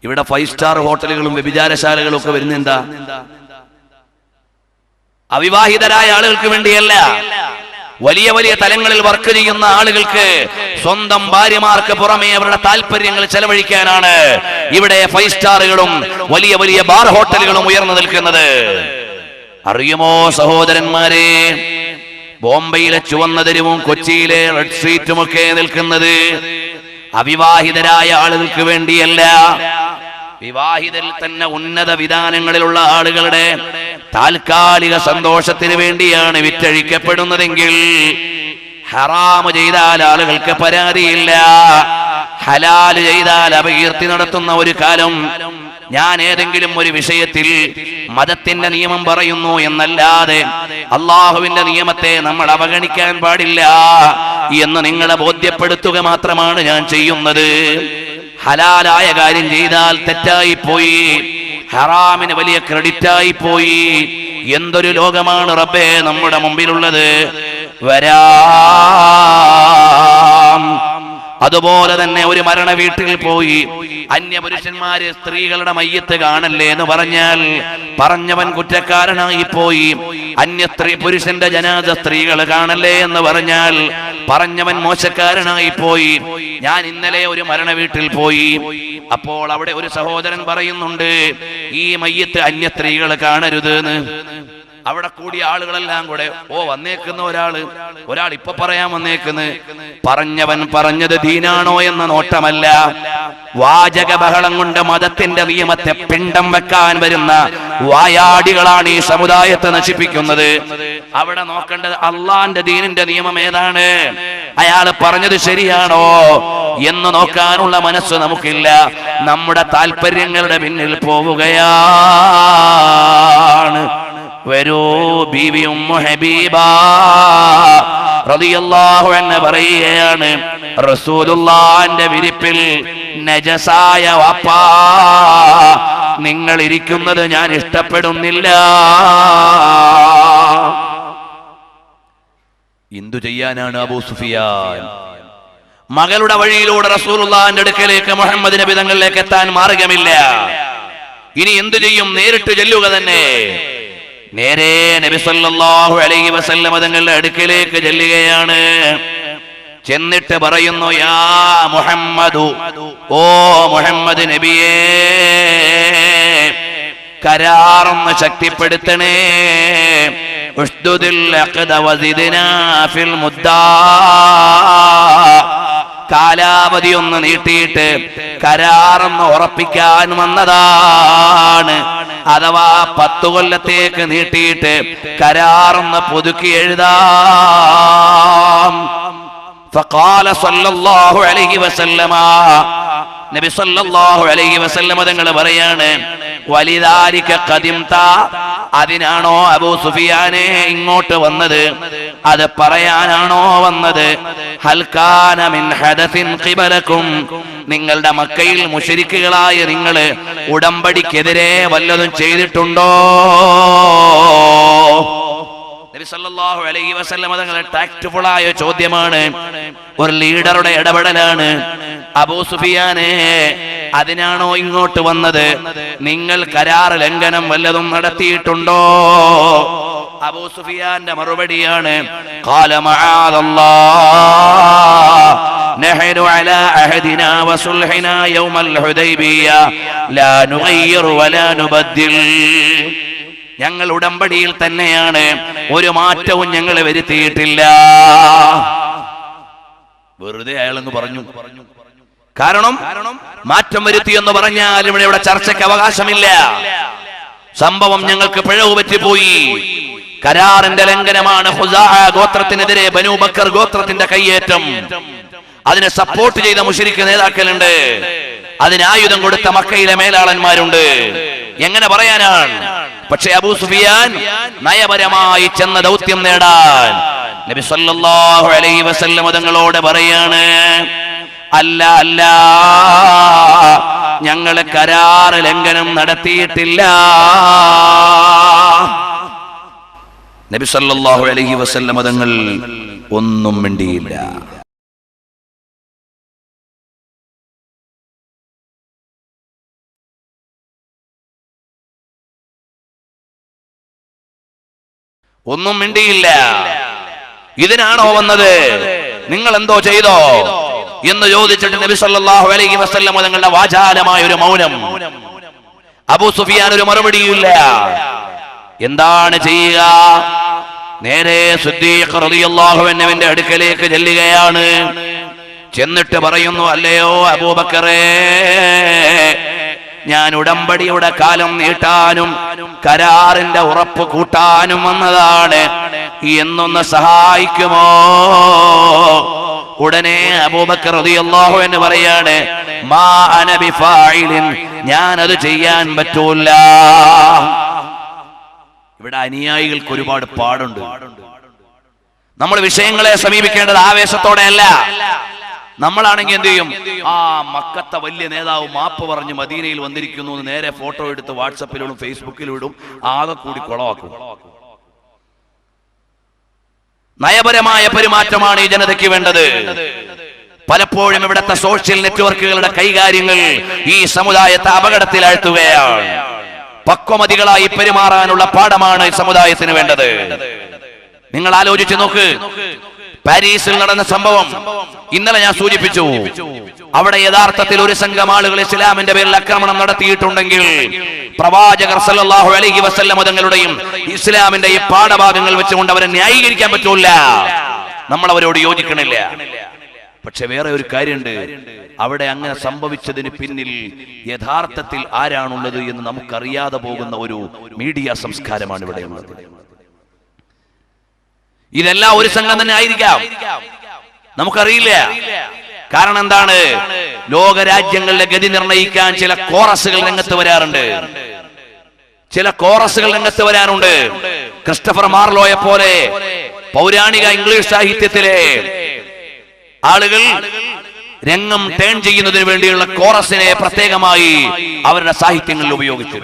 ഇവിടെ 5 സ്റ്റാർ ഹോട്ടലുകളും വ്യഭിചാരശാലകളും ഒക്കെ വരുന്ന എന്താ? അവിവാഹിതരായ ആളുകൾക്ക് വേണ്ടിയല്ല. വലിയ വലിയ തലങ്ങളിൽ വർക്ക് ചെയ്യുന്ന ആളുകൾക്ക് സ്വന്തം ഭാര്യമാർക്ക് പുറമെ അവരുടെ താല്പര്യങ്ങൾ ചെലവഴിക്കാനാണ് ഇവിടെ 5 സ്റ്റാറുകളും വലിയ വലിയ ബാർ ഹോട്ടലുകളും ഉയർന്നു നിൽക്കുന്നത്. അറിയുമോ സഹോദരന്മാരെ, ബോംബെയിലെ ചുവന്ന തെരുവും കൊച്ചിയിലെ റെഡ് സ്ട്രീറ്റും ഒക്കെ നിൽക്കുന്നത് അവിവാഹിതരായ ആളുകൾക്ക് വേണ്ടിയല്ല. വിവാഹിതരിൽ തന്നെ ഉന്നത വിധാനങ്ങളിലുള്ള ആളുകളുടെ താൽക്കാലിക സന്തോഷത്തിന് വേണ്ടിയാണ് വിറ്റഴിക്കപ്പെടുന്നതെങ്കിൽ ഹറാമ് ചെയ്താൽ ആളുകൾക്ക് പരാതിയില്ല. ഹലാല് ചെയ്താൽ അപകീർത്തി നടത്തുന്ന ഒരു കാലം. ഞാൻ ഏതെങ്കിലും ഒരു വിഷയത്തിൽ മതത്തിന്റെ നിയമം പറയുന്നു എന്നല്ലാതെ അള്ളാഹുവിന്റെ നിയമത്തെ നമ്മൾ അവഗണിക്കാൻ പാടില്ല എന്ന് നിങ്ങളെ ബോധ്യപ്പെടുത്തുക മാത്രമാണ് ഞാൻ ചെയ്യുന്നത്. ഹലാലായ കാര്യം ചെയ്താൽ തെറ്റായി പോയി, ഹറാമിന് വലിയ ക്രെഡിറ്റായി പോയി. എന്തൊരു ലോകമാണ് റബ്ബേ നമ്മുടെ മുമ്പിലുള്ളത്. വരാം. അതുപോലെ തന്നെ ഒരു മരണ വീട്ടിൽ പോയി അന്യപുരുഷന്മാര് സ്ത്രീകളുടെ മയ്യത്ത് കാണല്ലേ എന്ന് പറഞ്ഞാൽ പറഞ്ഞവൻ കുറ്റക്കാരനായി പോയി. അന്യ സ്ത്രീ പുരുഷന്റെ ജനാസ സ്ത്രീകൾ കാണല്ലേ എന്ന് പറഞ്ഞാൽ പറഞ്ഞവൻ മോശക്കാരനായി പോയി. ഞാൻ ഇന്നലെ ഒരു മരണ വീട്ടിൽ പോയി. അപ്പോൾ അവിടെ ഒരു സഹോദരൻ പറയുന്നുണ്ട്, ഈ മയ്യത്ത് അന്യ സ്ത്രീകൾ കാണരുത് എന്ന്. അവിടെ കൂടിയ ആളുകളെല്ലാം കൂടെ വന്നേക്കുന്ന ഒരാൾ ഇപ്പൊ പറയാൻ വന്നേക്കുന്നു. പറഞ്ഞവൻ പറഞ്ഞത് ദീനാണോ എന്ന നോട്ടമല്ല, വാചക ബഹളം കൊണ്ട് മതത്തിന്റെ നിയമത്തെ പിണ്ടം വെക്കാൻ വരുന്ന വായാടികളാണ് ഈ സമുദായത്തെ നശിപ്പിക്കുന്നത്. അവിടെ നോക്കേണ്ടത് അള്ളാന്റെ ദീനിന്റെ നിയമം ഏതാണ്, അയാൾ പറഞ്ഞത് ശരിയാണോ എന്ന് നോക്കാനുള്ള മനസ്സ് നമുക്കില്ല. നമ്മുടെ താല്പര്യങ്ങളുടെ പിന്നിൽ പോവുകയാണ്. വരൂ ബീവി ഉമ്മു ഹബീബ റളിയല്ലാഹു അൻഹ പറയുകയാണ്, റസൂലുള്ളാഹിന്റെ വിരിപ്പിൽ നജസായ വാപ്പാ നിങ്ങൾ ഇരിക്കുന്നത് ഞാൻ ഇഷ്ടപ്പെടുന്നില്ല. എന്തു ചെയ്യാനാണ് അബൂ സുഫിയാൻ? മകളുടെ വഴിയിലൂടെ റസൂലുള്ളാഹിന്റെ അടുക്കലേക്ക് മുഹമ്മദ് നബി തങ്ങളിലേക്ക് എത്താൻ മാർഗമില്ല. ഇനി എന്തു ചെയ്യും? നേരിട്ട് ചെല്ലുക തന്നെ. നേരെ നബി സല്ലല്ലാഹു അലൈഹി വസല്ലം തങ്ങളുടെ അടുക്കലേക്ക് ചെല്ലുകയാണ്. ചെന്നിട്ട് പറയുന്നു, യാ മുഹമ്മദു, ഓ മുഹമ്മദ് നബിയേ, കരാറൊന്ന് ശക്തിപ്പെടുത്തണേ. ഉഷ്ദുദിൽ അഖദ വസിദ്നാ ഫിൽ മുദ്ദാ, കാലാവധി ഒന്ന് നീട്ടിയിട്ട് കരാറൊന്ന് ഉറപ്പിക്കാൻ വന്നതാണ്. അഥവാ 10 കൊല്ലത്തേക്ക് നീട്ടിയിട്ട് കരാറൊന്ന് പുതുക്കി എഴുതാം. ഫഖാല സല്ലല്ലാഹു അലൈഹി വസല്ലമ, നബി സല്ലല്ലാഹു അലൈഹി വസല്ലമ തങ്ങൾ പറയാണ്, വലിദാലിക ഖദിംത, അതിനാണോ അബൂ സുഫിയാനെ ഇങ്ങോട്ട് വന്നത്? അത് പറയാനാണോ വന്നത്? ഹൽ കാന മിൻ ഹദസിൻ ഖിബലകും, നിങ്ങളുടെ മക്കയിൽ മുശ്രിക്കുകളായ നിങ്ങൾ ഉടമ്പടിക്കെതിരെ വല്ലതും ചെയ്തിട്ടുണ്ടോ? നബി സല്ലല്ലാഹു അലൈഹി വസല്ലം തങ്ങളുടെ ടാക്റ്റ്ഫുൾ ആയ ചോദ്യമാണ്, ഒരു ലീഡറുടെ ഇടപെടലാണ്. അബൂ സുഫിയാനെ, അതിനാണോ ഇങ്ങോട്ട് വന്നത്? നിങ്ങൾ കരാർ ലംഘനം വല്ലതും നടത്തിയിട്ടുണ്ടോ? അബൂ സുഫിയാന്റെ മറുപടിയാണ്, ഖാല മആദല്ലാഹ് നഹ്നു അലാ അഹദിനാ വസുൽഹിനാ യൗമൽ ഹുദൈബിയ്യ ലാ നുഗയ്യിറു വലാ നുബദ്ദിൽ. ഞങ്ങൾ ഉടമ്പടിയിൽ തന്നെയാണ്, ഒരു മാറ്റവും ഞങ്ങൾ വരുത്തിയിട്ടില്ല. വെറുതെ അയാളെന്ന് പറഞ്ഞു. കാരണം മാറ്റം വരുത്തി എന്ന് പറഞ്ഞാൽ ഇവിടെ ചർച്ചയ്ക്ക് അവകാശമില്ല. സംഭവം ഞങ്ങൾക്ക് പിഴവ് പറ്റിപ്പോയി, കരാറിന്റെ ലംഘനമാണ്. ഖുസാഅ ഗോത്രത്തിനെതിരെ ബനൂ ബക്കർ ഗോത്രത്തിന്റെ കയ്യേറ്റം, അതിനെ സപ്പോർട്ട് ചെയ്ത മുശ്രിക്ക് നേതാക്കളുണ്ട്, അതിന് ആയുധം കൊടുത്ത മക്കയിലെ മേലാളന്മാരുണ്ട്. എങ്ങനെ പറയാനാണ്? പക്ഷേ അബൂ സുഫിയാൻ നയപരമായി ചെന്ന ദൗത്യം നേടാൻ നബി സല്ലല്ലാഹു അലൈഹി വസല്ലം തങ്ങളോട് പറയാണ്, അല്ല അല്ല, ഞങ്ങൾ കരാർ ലംഘനം നടത്തിയിട്ടില്ല. നബി സല്ലല്ലാഹു അലൈഹി വസല്ലം തങ്ങൾ ഒന്നും മിണ്ടിയില്ല. ഒന്നും മിണ്ടിയില്ല. ഇതിനാണോ വന്നത്? നിങ്ങൾ എന്തോ ചെയ്തോ എന്ന് ചോദിച്ചിട്ട് നബി സല്ലല്ലാഹു അലൈഹി വസല്ലം തങ്ങളുടെ വാചാലമായ ഒരു മൗനം. അബൂ സുഫിയാൻ ഒരു മറുപടിയില്ല. എന്താണ് ചെയ്യുക? നേരെ സിദ്ദീഖ് റളിയല്ലാഹു അൻഹുവിന്റെ അടുക്കലേക്ക് ചെല്ലുകയാണ്. ചെന്നിട്ട് പറയുന്നു, അല്ലയോ അബൂബക്കറേ, ഞാൻ ഉടമ്പടിയുടെ കാലം നീട്ടാനും കരാറിന്റെ ഉറപ്പ് കൂട്ടാനും വന്നതാണ്, എന്നൊന്ന് സഹായിക്കുമോ? ഉടനെ അബൂബക്കർ റളിയല്ലാഹു അൻഹു പറയാണ്, മാ അന ബിഫാഇലിൻ, ഞാൻ അത് ചെയ്യാൻ പറ്റൂല. ഇവിടെ അനുയായികൾക്ക് ഒരുപാട് പാടുണ്ട്. നമ്മൾ വിഷയങ്ങളെ സമീപിക്കേണ്ടത് ആവേശത്തോടെയല്ല. നമ്മളാണെങ്കിൽ എന്ത് ചെയ്യും? മക്കത്തെ വലിയ നേതാവ് മാപ്പ് പറഞ്ഞ് മദീനയിൽ വന്നിരിക്കുന്നു എന്ന് നേരെ ഫോട്ടോ എടുത്ത് വാട്സപ്പിലിടും, ഫേസ്ബുക്കിലിടും, ആകെ കൂടി കുളവാക്കും. നയപരമായ പെരുമാറ്റമാണ് ഈ ജനതയ്ക്ക് വേണ്ടത്. പലപ്പോഴും ഇവിടുത്തെ സോഷ്യൽ നെറ്റ്വർക്കുകളുടെ കൈകാര്യങ്ങൾ ഈ സമുദായത്തെ അപകടത്തിലാഴ്ത്തുകയാണ്. പക്വമതികളായി പെരുമാറാനുള്ള പാഠമാണ് ഈ സമുദായത്തിന് വേണ്ടത്. നിങ്ങൾ ആലോചിച്ച് നോക്ക്, പാരീസിൽ നടന്ന സംഭവം ഇന്നലെ ഞാൻ സൂചിപ്പിച്ചു. അവിടെ യഥാർത്ഥത്തിൽ ഒരു സംഘം ആളുകൾ ഇസ്ലാമിന്റെ പേരിൽ ആക്രമണം നടത്തിയിട്ടുണ്ടെങ്കിൽ പ്രവാചകർ സല്ലല്ലാഹു അലൈഹി വസല്ലം തങ്ങളുടെയും ഇസ്ലാമിന്റെ ഈ പാഠഭാഗങ്ങൾ വെച്ചുകൊണ്ട് അവരെ ന്യായീകരിക്കാൻ പറ്റൂല. നമ്മൾ അവരോട് യോജിക്കണില്ല. പക്ഷെ വേറെ ഒരു കാര്യമുണ്ട്, അവിടെ അങ്ങനെ സംഭവിച്ചതിന് പിന്നിൽ യഥാർത്ഥത്തിൽ ആരാണുള്ളത് എന്ന് നമുക്കറിയാതെ പോകുന്ന ഒരു മീഡിയ സംസ്കാരമാണ് ഇവിടെ ഉള്ളത്. ഇതെല്ലാം ഒരു സംഘം തന്നെ ആയിരിക്കാം, നമുക്കറിയില്ല. കാരണം എന്താണ്? ലോകരാജ്യങ്ങളുടെ ഗതി നിർണയിക്കാൻ ചില കോറസുകൾ രംഗത്ത് വരാറുണ്ട്. ക്രിസ്റ്റഫർ മാർലോയെ പോലെ പൗരാണിക ഇംഗ്ലീഷ് സാഹിത്യത്തിലെ ആളുകൾ രംഗം ടേൺ ചെയ്യുന്നതിന് വേണ്ടിയുള്ള കോറസിനെ പ്രത്യേകമായി അവരുടെ സാഹിത്യങ്ങളിൽ ഉപയോഗിച്ചു.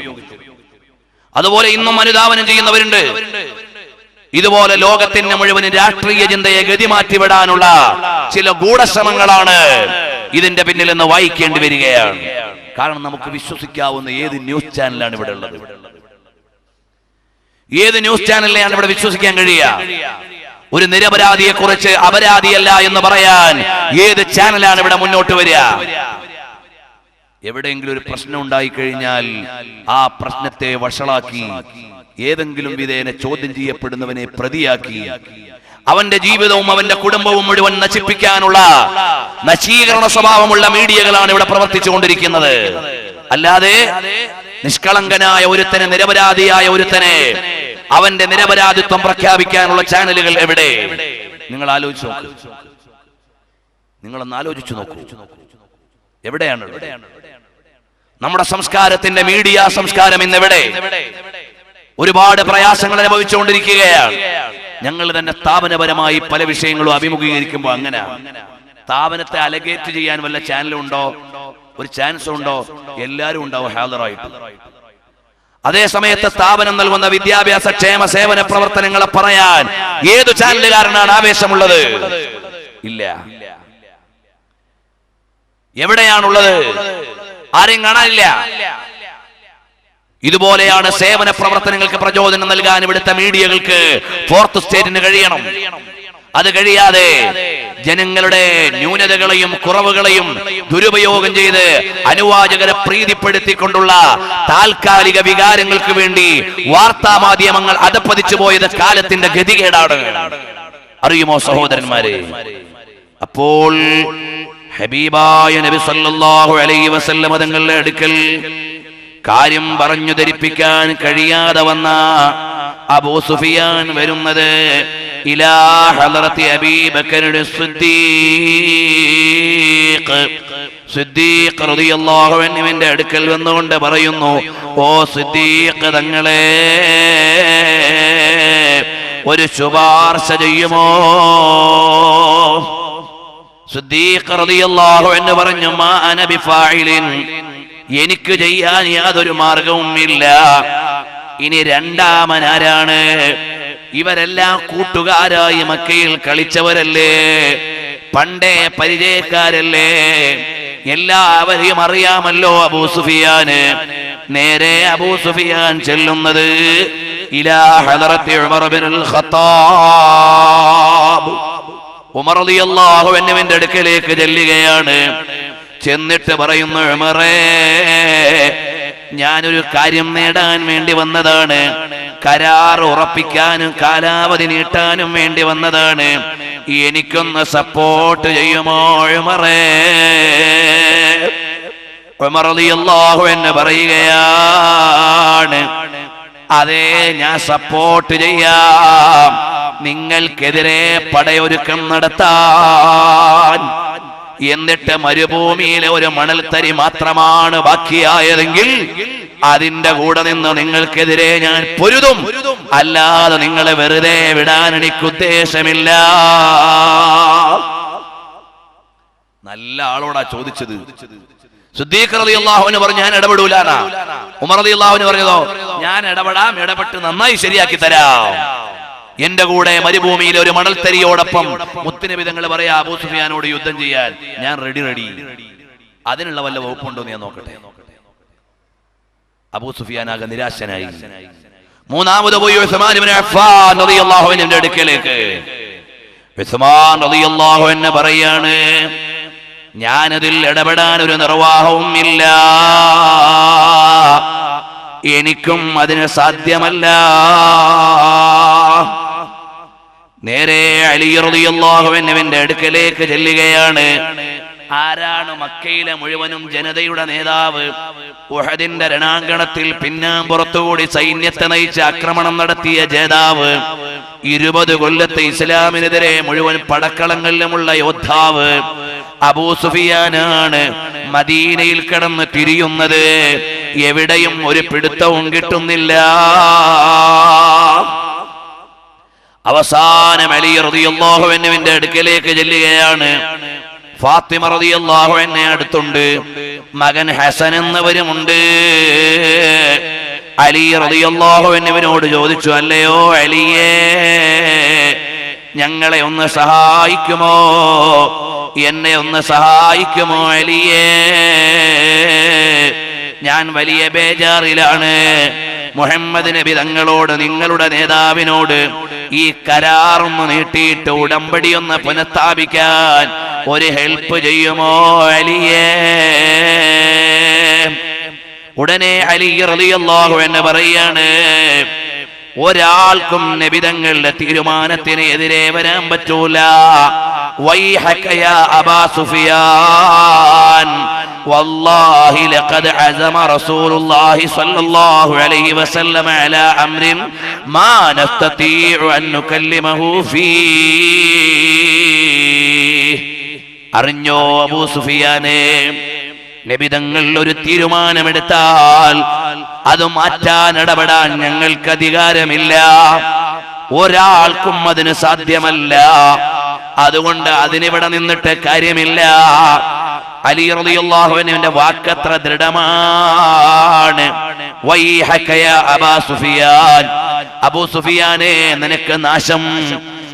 അതുപോലെ ഇന്നും അനുധാവനം ചെയ്യുന്നവരുണ്ട്. ഇതുപോലെ ലോകത്തിന്റെ മുഴുവൻ രാഷ്ട്രീയ ചിന്തയെ ഗതിമാറ്റിവിടാനുള്ള ചില ഗൂഢശ്രമങ്ങളാണ് ഇതിന്റെ പിന്നിൽ നിന്ന് വായിക്കേണ്ടി വരികയാണ്. കാരണം നമുക്ക് വിശ്വസിക്കാവുന്ന ഏത് ന്യൂസ് ചാനലാണ് ഇവിടെ ഉള്ളത്? ഏത് ന്യൂസ് ചാനലിനെയാണ് ഇവിടെ വിശ്വസിക്കാൻ കഴിയുക? ഒരു നിരപരാധിയെ കുറിച്ച് അപരാധിയല്ല എന്ന് പറയാൻ ഏത് ചാനലാണ് ഇവിടെ മുന്നോട്ട് വരിക? എവിടെയെങ്കിലും ഒരു പ്രശ്നം ഉണ്ടായിക്കഴിഞ്ഞാൽ ആ പ്രശ്നത്തെ വഷളാക്കി ഏതെങ്കിലും വിധേന ചോദ്യം ചെയ്യപ്പെടുന്നവനെ പ്രതിയാക്കി അവന്റെ ജീവിതവും അവന്റെ കുടുംബവും മുഴുവൻ നശിപ്പിക്കാനുള്ള നശീകരണ സ്വഭാവമുള്ള മീഡിയകളാണ് ഇവിടെ പ്രവർത്തിച്ചുകൊണ്ടിരിക്കുന്നത്. അല്ലാതെ നിഷ്കളങ്കനായ ഒരുത്തനെ, നിരപരാധിയായ ഒരുത്തനെ അവന്റെ നിരപരാധിത്വം പ്രഖ്യാപിക്കാനുള്ള ചാനലുകൾ എവിടെ? നിങ്ങൾ ആലോചിച്ചു നോക്കൂ. നിങ്ങളൊന്ന് ആലോചിച്ചു നോക്കൂ, എവിടെയാണ്? നമ്മുടെ സംസ്കാരത്തിന്റെ മീഡിയ സംസ്കാരം ഇന്നെവിടെ? ഒരുപാട് പ്രയാസങ്ങൾ അനുഭവിച്ചുകൊണ്ടിരിക്കുകയാണ്. ഞങ്ങൾ തന്നെ സ്ഥാപനപരമായി പല വിഷയങ്ങളും അഭിമുഖീകരിക്കുമ്പോൾ അങ്ങനെ സ്ഥാപനത്തെ അലഗേറ്റ് ചെയ്യാൻ വല്ല ചാനലും ഉണ്ടോ? ഒരു ചാൻസ് ഉണ്ടോ? എല്ലാവരും ഉണ്ടാവും ഹാജറായിട്ട്. അതേ സമയത്ത് സ്ഥാപനം നൽകുന്ന വിദ്യാഭ്യാസ ക്ഷേമ സേവന പ്രവർത്തനങ്ങളെ പറയാൻ ഏതു ചാനലുകാരനാണ് ആവേശമുള്ളത്? ഇല്ല. എവിടെയാണുള്ളത്? ആരെയും കാണാനില്ല. ഇതുപോലെയാണ് സേവന പ്രവർത്തനങ്ങൾക്ക് പ്രചോദനം നൽകാൻ ഇവിടുത്തെ മീഡിയകൾക്ക് ഫോർത്ത് സ്റ്റേറ്റിന് കഴിയണം. അത് കഴിയാതെ ജനങ്ങളുടെ ന്യൂനതകളെയും കുറവുകളെയും ദുരുപയോഗം ചെയ്ത് അനുവാചകരെ പ്രീതിപ്പെടുത്തിക്കൊണ്ടുള്ള താൽക്കാലിക വികാരങ്ങൾക്ക് വേണ്ടി വാർത്താ മാധ്യമങ്ങൾ അധപ്പതിച്ചു പോയത് കാലത്തിന്റെ ഗതികേടാണ്. അറിയുമോ സഹോദരന്മാരെ? അപ്പോൾ ഹബീബായ നബി സല്ലല്ലാഹു അലൈഹി വസല്ലം തങ്ങളുടെ അടുക്കൽ കാര്യം പറഞ്ഞു ധരിപ്പിക്കാൻ കഴിയാതെ വന്ന അബൂ സുഫിയാൻ വരുന്നത് ഇലാ ഹളറത്തി അബീ ബക്കർ സിദ്ദീഖ് റളിയല്ലാഹു അൻഹുവിന്റെ അടുക്കൽ വന്നുകൊണ്ട് പറയുന്നു, ഓ സിദ്ദീഖ് തങ്ങളെ, ഒരു ശുപാർശ ചെയ്യുമോ? സിദ്ദീഖ് റളിയല്ലാഹു അൻഹു പറഞ്ഞു, മാ അന ബിഫാഇലിൻ, എനിക്ക് ചെയ്യാൻ യാതൊരു മാർഗവും ഇല്ല. ഇനി രണ്ടാമനാരാണ്? ഇവരെല്ലാം കൂട്ടുകാരായി മക്കയിൽ കളിച്ചവരല്ലേ, പണ്ടേ പരിചയക്കാരല്ലേ, എല്ലാവരെയും അറിയാമല്ലോ അബൂ സുഫിയാന്. നേരെ അബൂ സുഫിയാൻ ചെല്ലുന്നത് ഇലാ ഹളറത്തി ഉമർ ഇബ്നുൽ ഖത്താബ്, ഉമർ റളിയല്ലാഹു അൻഹുവിന്റെ അടുക്കലേക്ക് ചെല്ലുകയാണ്. ചെന്നിട്ട് പറയുന്നു, ഉമറേ, ഞാനൊരു കാര്യം നേടാൻ വേണ്ടി വന്നതാണ്, കരാർ ഉറപ്പിക്കാനും കാലാവധി നീട്ടാനും വേണ്ടി വന്നതാണ്, എനിക്കൊന്ന് സപ്പോർട്ട് ചെയ്യുമോ ഉമറേ? ഉമർ റളിയല്ലാഹു അൻഹു പറയുകയാണ്, അതെ, ഞാൻ സപ്പോർട്ട് ചെയ്യാം, നിങ്ങൾക്കെതിരെ പടയൊരുക്കം നടത്താൻ. എന്നിട്ട് മരുഭൂമിയിലെ ഒരു മണൽത്തരി മാത്രമാണ് ബാക്കിയായതെങ്കിൽ അതിന്റെ കൂടെ നിന്ന് നിങ്ങൾക്കെതിരെ ഞാൻ പൊരുതും, അല്ലാതെ നിങ്ങളെ വെറുതെ വിടാൻ എനിക്ക് ഉദ്ദേശമില്ല. നല്ല ആളോടാ ചോദിച്ചത്. സിദ്ദീഖ് റളിയല്ലാഹു അൻഹു പറഞ്ഞു, ഞാൻ ഇടപെടൂലാനാ. ഉമർ റളിയല്ലാഹു അൻഹു പറഞ്ഞതോ, ഞാൻ ഇടപെടാം, ഇടപെട്ട് നന്നായി ശരിയാക്കി തരാം. എന്റെ കൂടെ മരുഭൂമിയിലെ ഒരു മണൽത്തരിയോടൊപ്പം മുത്തുനബി തങ്ങൾ പറയാ, അബൂ സുഫിയാനോട് യുദ്ധം ചെയ്യാൻ ഞാൻ റെഡി. അതിനുള്ള വല്ല വകുപ്പുണ്ടോ എന്ന് ഞാൻ നോക്കട്ടെ. അബൂ സുഫിയാൻ ആകെ നിരാശനായി. മൂന്നാമത് പോയി ഉസ്മാൻ ഇബ്നു അഫ്ഫാൻ റളിയല്ലാഹു അൻഹുവിന്റെ അടുക്കലേക്ക്. ഉസ്മാൻ റളിയല്ലാഹു അൻഹു പറയാണ്, ഞാനതിൽ ഇടപെടാൻ ഒരു നിർവാഹവും ഇല്ല, എനിക്കും അതിന് സാധ്യമല്ല. നേരെ അലി റളിയല്ലാഹു അൻഹുവിന്റെ അടുക്കലേക്ക് ചെല്ലുകയാണ്. ആരാണ് മക്കയിലെ മുഴുവനും ജനതയുടെ നേതാവ്? ഉഹദിന്റെ രണാങ്കണത്തിൽ പിന്നാമ്പുറത്തുകൂടി സൈന്യത്തെ നയിച്ച് ആക്രമണം നടത്തിയ ജേതാവ്, 20 കൊല്ലത്തെ ഇസ്ലാമിനെതിരെ മുഴുവൻ പടക്കളങ്ങളിലുമുള്ള യോദ്ധാവ് അബൂ സുഫിയാനാണ്. മദീനയിൽ കിടന്ന് തിരിയുന്നത്, എവിടെയും ഒരു പിടുത്തവും കിട്ടുന്നില്ല. അവസാനം അലി റളിയല്ലാഹു അൻഹുവിന്റെ അടുക്കലേക്ക് ചെല്ലുകയാണ്. ഫാത്തിമ റളിയല്ലാഹു അൻഹ അടുത്തുണ്ട്, മകൻ ഹസൻ എന്നവരുമുണ്ട്. അലി റളിയല്ലാഹു അൻഹുവിനോട് ചോദിച്ചു, അല്ലയോ അലിയേ, ഞങ്ങളെ ഒന്ന് സഹായിക്കുമോ? എന്നെ ഒന്ന് സഹായിക്കുമോ അലിയേ? ഞാൻ വലിയ ബേജാറിലാണ്. മുഹമ്മദ് നബി തങ്ങളോട്, നിങ്ങളുടെ നേതാവിനോട് ഈ കരാറൊന്ന് നീട്ടിയിട്ട് ഉടമ്പടി ഒന്ന് പുനഃസ്ഥാപിക്കാൻ ഒരു ഹെൽപ്പ് ചെയ്യുമോ അലിയേ? ഉടനെ അലി റളിയല്ലാഹു അൻഹു പറയാണ്, ഒരാൾക്കും നബി തങ്ങളുടെ തീരുമാനത്തിന് എതിരെ വരാൻ പറ്റൂല. വൈഹക യാ അബാ സുഫിയാൻ, വല്ലാഹി ലഖദ് അസമ റസൂലുള്ളാഹി സ്വല്ലല്ലാഹു അലൈഹി വസല്ലം അലാ അംരിൻ മാ നസ്തതീഉ അൻ നുകല്ലിമഹു ഫീ. അറിഞ്ഞോ അബൂ സുഫിയാനെ, നബി തങ്ങൾ ഒരു തീരുമാനമെടുത്താൽ അത് മാറ്റാൻ ഇടപെടാൻ ഞങ്ങൾക്ക് അധികാരമില്ല, ഒരാൾക്കും അതിന് സാധ്യമല്ല. അതുകൊണ്ട് അതിനിവിടെ നിന്നിട്ട് കാര്യമില്ല. അലി റളിയല്ലാഹു അൻഹുവിന്റെ വാക്കത്ര ദൃഢമാണ്. വൈഹക യാ അബാ സുഫിയാൻ, അബൂ സുഫിയാനേ നിനക്ക് നാശം.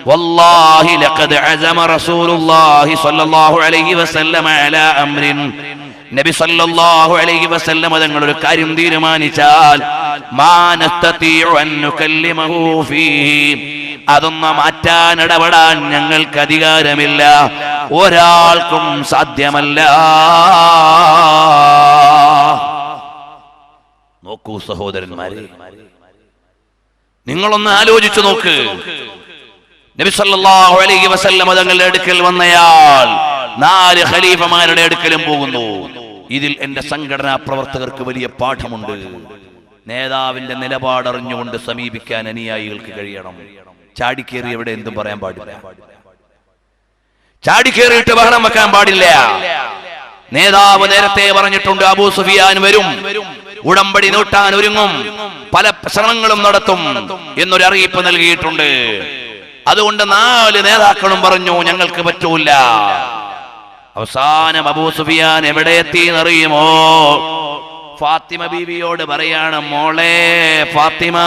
വല്ലാഹി ലഖദ് അസമ റസൂലുള്ളാഹി സ്വല്ലല്ലാഹു അലൈഹി വസല്ലം അലാ അംരിൻ, നബി സല്ലല്ലാഹു അലൈഹി വസല്ലം തങ്ങൾ ഒരു കാര്യം തീരുമാനിച്ചാൽ മാ നസ്തതിഉ അൻ നുകല്ലിമഹു ഫീഹി, അതൊന്നും മാറ്റാൻ ഇടപെടാൻ ഞങ്ങൾക്ക് അധികാരമില്ല, ഒരാൾക്കും സാധ്യമല്ല. നോക്കൂ സഹോദരന്മാരെ, നിങ്ങളൊന്ന് ആലോചിച്ചു നോക്ക്. നബി സല്ലല്ലാഹു അലൈഹി വസല്ലം തങ്ങളുടെ അടുക്കൽ വന്നയാൾ 4 ഖലീഫമാരുടെ അടുക്കലും പോകുന്നു. ഇതിൽ എന്റെ സംഘടനാ പ്രവർത്തകർക്ക് വലിയ പാഠമുണ്ട്. നേതാവിന്റെ നിലപാടറിഞ്ഞുകൊണ്ട് സമീപിക്കാൻ അനുയായികൾക്ക് കഴിയണം. ചാടിക്കേറി എവിടെ എന്തും പറയാൻ പാടില്ല, ചാടിക്കേറിയിട്ട് ബഹളം വെക്കാൻ പാടില്ല. നേതാവ് നേരത്തെ പറഞ്ഞിട്ടുണ്ട്, അബൂ സുഫിയാൻ വരും, ഉടമ്പടി നീട്ടാൻ ഒരുങ്ങും, പല ശ്രമങ്ങളും നടത്തും എന്നൊരു അറിയിപ്പ് നൽകിയിട്ടുണ്ട്. അതുകൊണ്ട് 4 നേതാക്കളും പറഞ്ഞു ഞങ്ങൾക്ക് പറ്റൂല. അവസാനം അബൂ സുഫിയാൻ എവിടെ എത്തിയെന്നറിയുമോ? ഫാത്തിമ ബീവിയോട് പറയാണ്, മോളെ ഫാത്തിമ,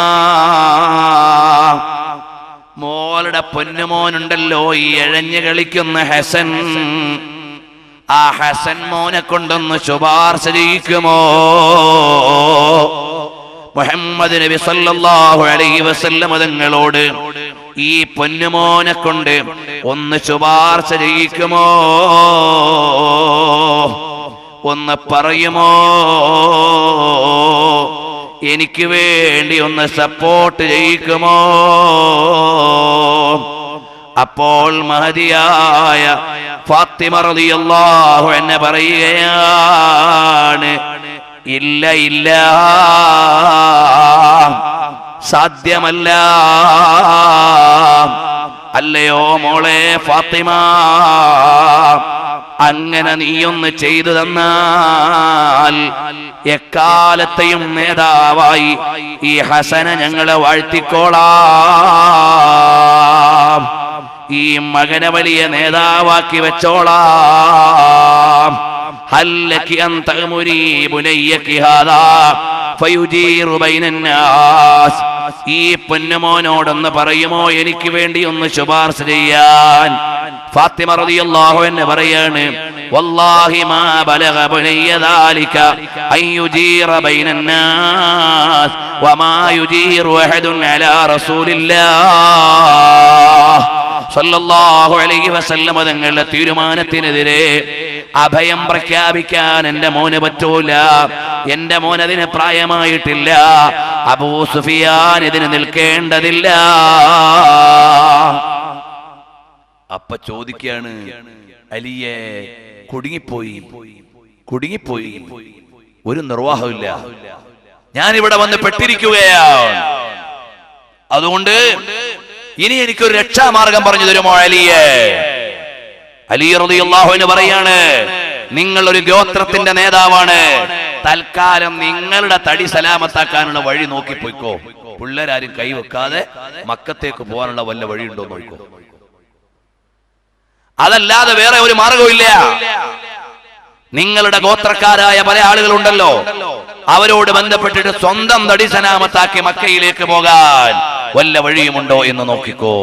മോളുടെ പൊന്നുമോനുണ്ടല്ലോ ഈ എഴഞ്ഞു കളിക്കുന്ന ഹസൻ, ആ ഹസൻ മോനെ കൊണ്ടൊന്ന് ശുപാർശ ചെയ്യിക്കുമോ? മുഹമ്മദ് നബി സല്ലല്ലാഹു അലൈഹി വസല്ലം തങ്ങളോട് ഈ പൊന്നുമോനെ കൊണ്ട് ഒന്ന് ശുപാർശ ചെയ്യിക്കുമോ? ഒന്ന് പറയുമോ? എനിക്ക് വേണ്ടി ഒന്ന് സപ്പോർട്ട് ചെയ്യിക്കുമോ? അപ്പോൾ മഹദിയായ ഫാത്തിമ റളിയല്ലാഹു അൻഹ പറയുകയാണ്, ഇല്ല ഇല്ല, സാധ്യമല്ല. അല്ലയോ മോളെ ഫാത്തിമ, അങ്ങനെ നീയൊന്ന് ചെയ്തു തന്നാൽ എക്കാലത്തെയും നേതാവായി ഈ ഹസനെ ഞങ്ങളെ വാഴ്ത്തിക്കോളാം, ഈ മകനെ വലിയ നേതാവാക്കി വെച്ചോളാം. ഹല്ലകി അൻ തഅമുരി ബുനയ്യകി ഹാദാ ഫയുജീറു ബൈനന്നാസ്, ഈ പൊന്നുമോനോടൊന്ന് പറയുമോ എനിക്ക് വേണ്ടി ഒന്ന് ശുപാർശ ചെയ്യാൻ? ഫാത്തിമ റളിയല്ലാഹു അൻഹ പറയാണ്, വല്ലാഹി മാ ബലഗ ബുനയ്യ ദാലിക അൻ യുജീറ ബൈനന്നാസ് വമാ യുജീറു അഹദുൻ അലാ റസൂലില്ലാഹ് സല്ലല്ലാഹു അലൈഹി വസല്ലം തങ്ങളുടെ തീരുമാനത്തിനെതിരെ അഭയം പ്രഖ്യാപിക്കാൻ എന്റെ മോന് പറ്റൂല. എന്റെ മോൻ അതിന് പ്രായമായിട്ടില്ല. അബൂ സുഫിയാൻ ഇതിന് നിൽക്കേണ്ടതില്ല. അപ്പ ചോദിക്കാണ്, അലിയെ കുടുങ്ങിപ്പോയി, കുടുങ്ങിപ്പോയി, ഒരു നിർവാഹമില്ല, ഞാൻ ഇവിടെ വന്ന് പെട്ടിരിക്കുകയാണ്. അതുകൊണ്ട് ഇനി എനിക്കൊരു രക്ഷാമാർഗം പറഞ്ഞു തരുമോ അലിയെ? അലി റളിയല്ലാഹു അൻഹു പറയാണ്, നിങ്ങൾ ഒരു ഗോത്രത്തിന്റെ നേതാവാണ്, തൽക്കാലം നിങ്ങളുടെ തടി സലാമത്താക്കാനുള്ള വഴി നോക്കിപ്പോയിക്കോ. പിള്ളേരാരും കൈവെക്കാതെ മക്കത്തേക്ക് പോകാനുള്ള വല്ല വഴിയുണ്ടോ നോക്കോ. അതല്ലാതെ വേറെ ഒരു മാർഗവും. നിങ്ങളുടെ ഗോത്രക്കാരായ പല ആളുകളുണ്ടല്ലോ, അവരോട് ബന്ധപ്പെട്ടിട്ട് സ്വന്തം തടി സലാമത്താക്കി മക്കയിലേക്ക് പോകാൻ വല്ല വഴിയുമുണ്ടോ എന്ന് നോക്കിക്കോ.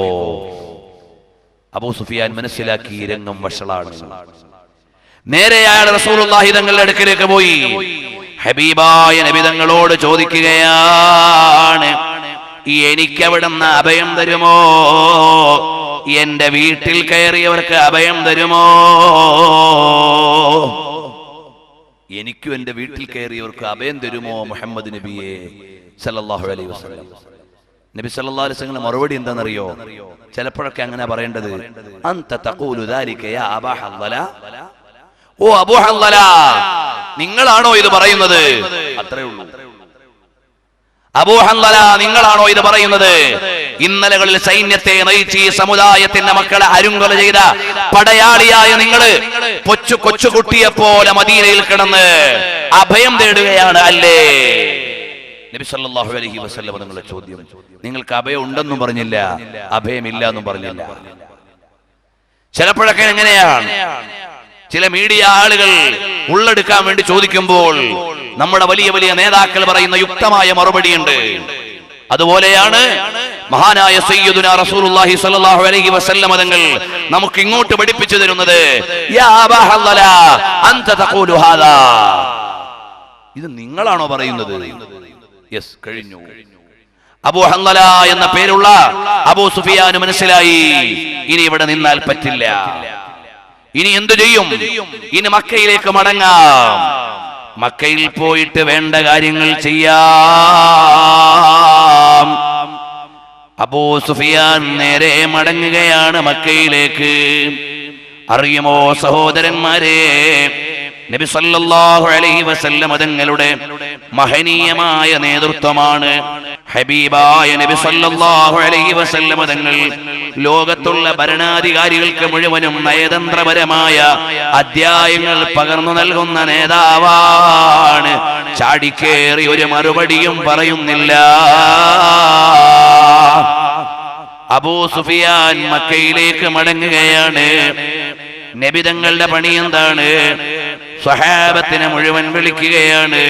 അബൂ സുഫിയാൻ മനസ്സിലാക്കി രംഗം വഷളാണ്. നേരെ അയാൾ റസൂലുള്ളാഹി തങ്ങളുടെ അടുക്കലേക്ക് പോയി ഹബീബായ നബി തങ്ങളോട് ചോദിക്കുകയാണ്, എനിക്കവിടുന്ന് അഭയം തരുമോ? എന്റെ വീട്ടിൽ കയറിയവർക്ക് അഭയം തരുമോ? എനിക്കും എന്റെ വീട്ടിൽ കയറിയവർക്ക് അഭയം തരുമോ മുഹമ്മദ് നബിയെ സല്ലല്ലാഹു അലൈഹി വസല്ലം? നബി സല്ലല്ലാഹു അലൈഹി വസല്ലം മറുപടി എന്താണെന്നറിയോ? ചിലപ്പോഴൊക്കെ അങ്ങനെ പറയേണ്ടത്, അൻത തഖൂലു ദാലിക യാ അബാ ഹദ്ദല, ഓ അബൂ ഹദ്ദല, നിങ്ങളാണോ ഇത് പറയുന്നത്? അത്രേ ഉള്ളൂ. അബൂ ഹൻദല, നിങ്ങളാണോ ഇത് പറയുന്നത്? ഇന്നലകളിൽ സൈന്യത്തെ നയിച്ച് ഈ സമുദായത്തിന്റെ മക്കളെ അരുങ്കൊല ചെയ്ത പടയാളിയായ നിങ്ങള് കൊച്ചുകുട്ടിയെ പോലെ മദീനയിൽ കിടന്ന് അഭയം തേടുകയാണ് അല്ലേ? നബി സല്ലല്ലാഹു അലൈഹി വസല്ലം നിങ്ങളുടെ ചോദ്യം, നിങ്ങൾക്ക് അഭയം ഉണ്ടെന്നും പറഞ്ഞില്ല, അഭയമില്ല എന്നും പറഞ്ഞില്ല. ചിലപ്പോഴൊക്കെ എങ്ങനെയാണ് ചില മീഡിയ ആളുകൾ ഉള്ളെടുക്കാൻ വേണ്ടി ചോദിക്കുമ്പോൾ നമ്മുടെ വലിയ വലിയ നേതാക്കൾ പറയുന്ന യുക്തമായ മറുപടിയുണ്ട്. അതുപോലെയാണ് മഹാനായ സയ്യിദുനാ റസൂലുള്ളാഹി സ്വല്ലല്ലാഹു അലൈഹി വസല്ലം തങ്ങൾ നമുക്ക് ഇങ്ങോട്ട് പഠിപ്പിച്ചു തരുന്നത്, യാ അബാ ഹൻദല അൻത തഖൂലു ഹാദാ, ഇത് നിങ്ങളാണോ പറയുന്നത്? യെസ്, കഴിഞ്ഞു. അബൂ ഹൻദല എന്ന പേരുള്ള അബൂ സുഫിയാന് മനസ്സിലായി, ഇനി ഇവിടെ നിന്നാൽ പറ്റില്ല. ഇനി എന്തു ചെയ്യും? ഇനി മക്കയിലേക്ക് മടങ്ങാം. മക്കയിൽ പോയിട്ട് വേണ്ട കാര്യങ്ങൾ ചെയ്യാം. അബൂ സുഫിയാൻ നേരെ മടങ്ങുകയാണ് മക്കയിലേക്ക്. അറിയുമോ സഹോദരന്മാരെ, നബി സല്ലല്ലാഹു അലൈഹി വസല്ലം തങ്ങളുടെ മഹനീയമായ നേതൃത്വമാണ്. ഹബീബായ നബി സല്ലല്ലാഹു അലൈഹി വസല്ലം തങ്ങൾ ലോകത്തുള്ള ഭരണാധികാരികൾക്ക് മുഴുവനും നയതന്ത്രപരമായ അധ്യായങ്ങൾ പകർന്നു നൽകുന്ന നേതാവാണ്. ചാടിക്കേറി ഒരു മറുപടിയും പറയുന്നില്ല. അബൂ സുഫിയാൻ മക്കയിലേക്ക് മടങ്ങുകയാണ്. നബി തങ്ങളുടെ പണി എന്താണ്? സ്വഹാബത്തിനെ മുഴുവൻ വിളിക്കുകയാണ്.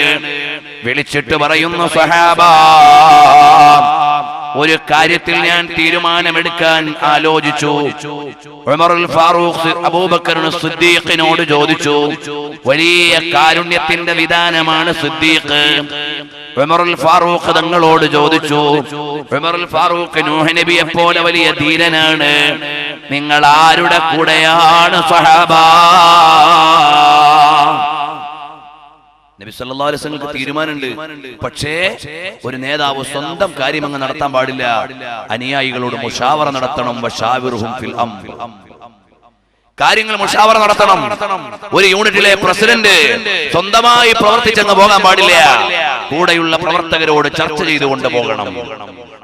വിളിച്ചിട്ട് പറയുന്നു, സ്വഹാബ, ഒരു കാര്യത്തിൽ ഞാൻ തീരുമാനമെടുക്കാൻ ആലോചിച്ചു. ഉമറുൽ ഫാറൂഖ് അബൂബക്കർ സിദ്ദീഖിനോട് ചോദിച്ചു. വലിയ കാരുണ്യത്തിന്റെ വിധാനമാണ് സിദ്ദീഖ്. ഉമറുൽ ഫാറൂഖ് തങ്ങളോട് ചോദിച്ചു. ഉമറുൽ ഫാറൂഖ് നൂഹ് നബിയെ പോലെ വലിയ ധീരനാണ്. നിങ്ങൾ ആരുടെ കൂടെയാണ് സ്വഹാബ? നബി സല്ലല്ലാഹു അലൈഹി വസല്ലം തീരുമാനമുണ്ട്. പക്ഷേ ഒരു നേതാവ് സ്വന്തം കാര്യം അങ്ങ് നടത്താൻ പാടില്ല. അനുയായികളോട് മുഷാവറ നടത്തണം. വശാവിറുഹും ഫിൽ അംർ, കാര്യങ്ങൾ മുഷാവറ നടത്തണം. ഒരു യൂണിറ്റിലെ പ്രസിഡന്റ് സ്വന്തമായി പ്രവർത്തിച്ചങ്ങ് പോകാൻ പാടില്ല. കൂടെയുള്ള പ്രവർത്തകരോട് ചർച്ച ചെയ്തുകൊണ്ട് പോകണം.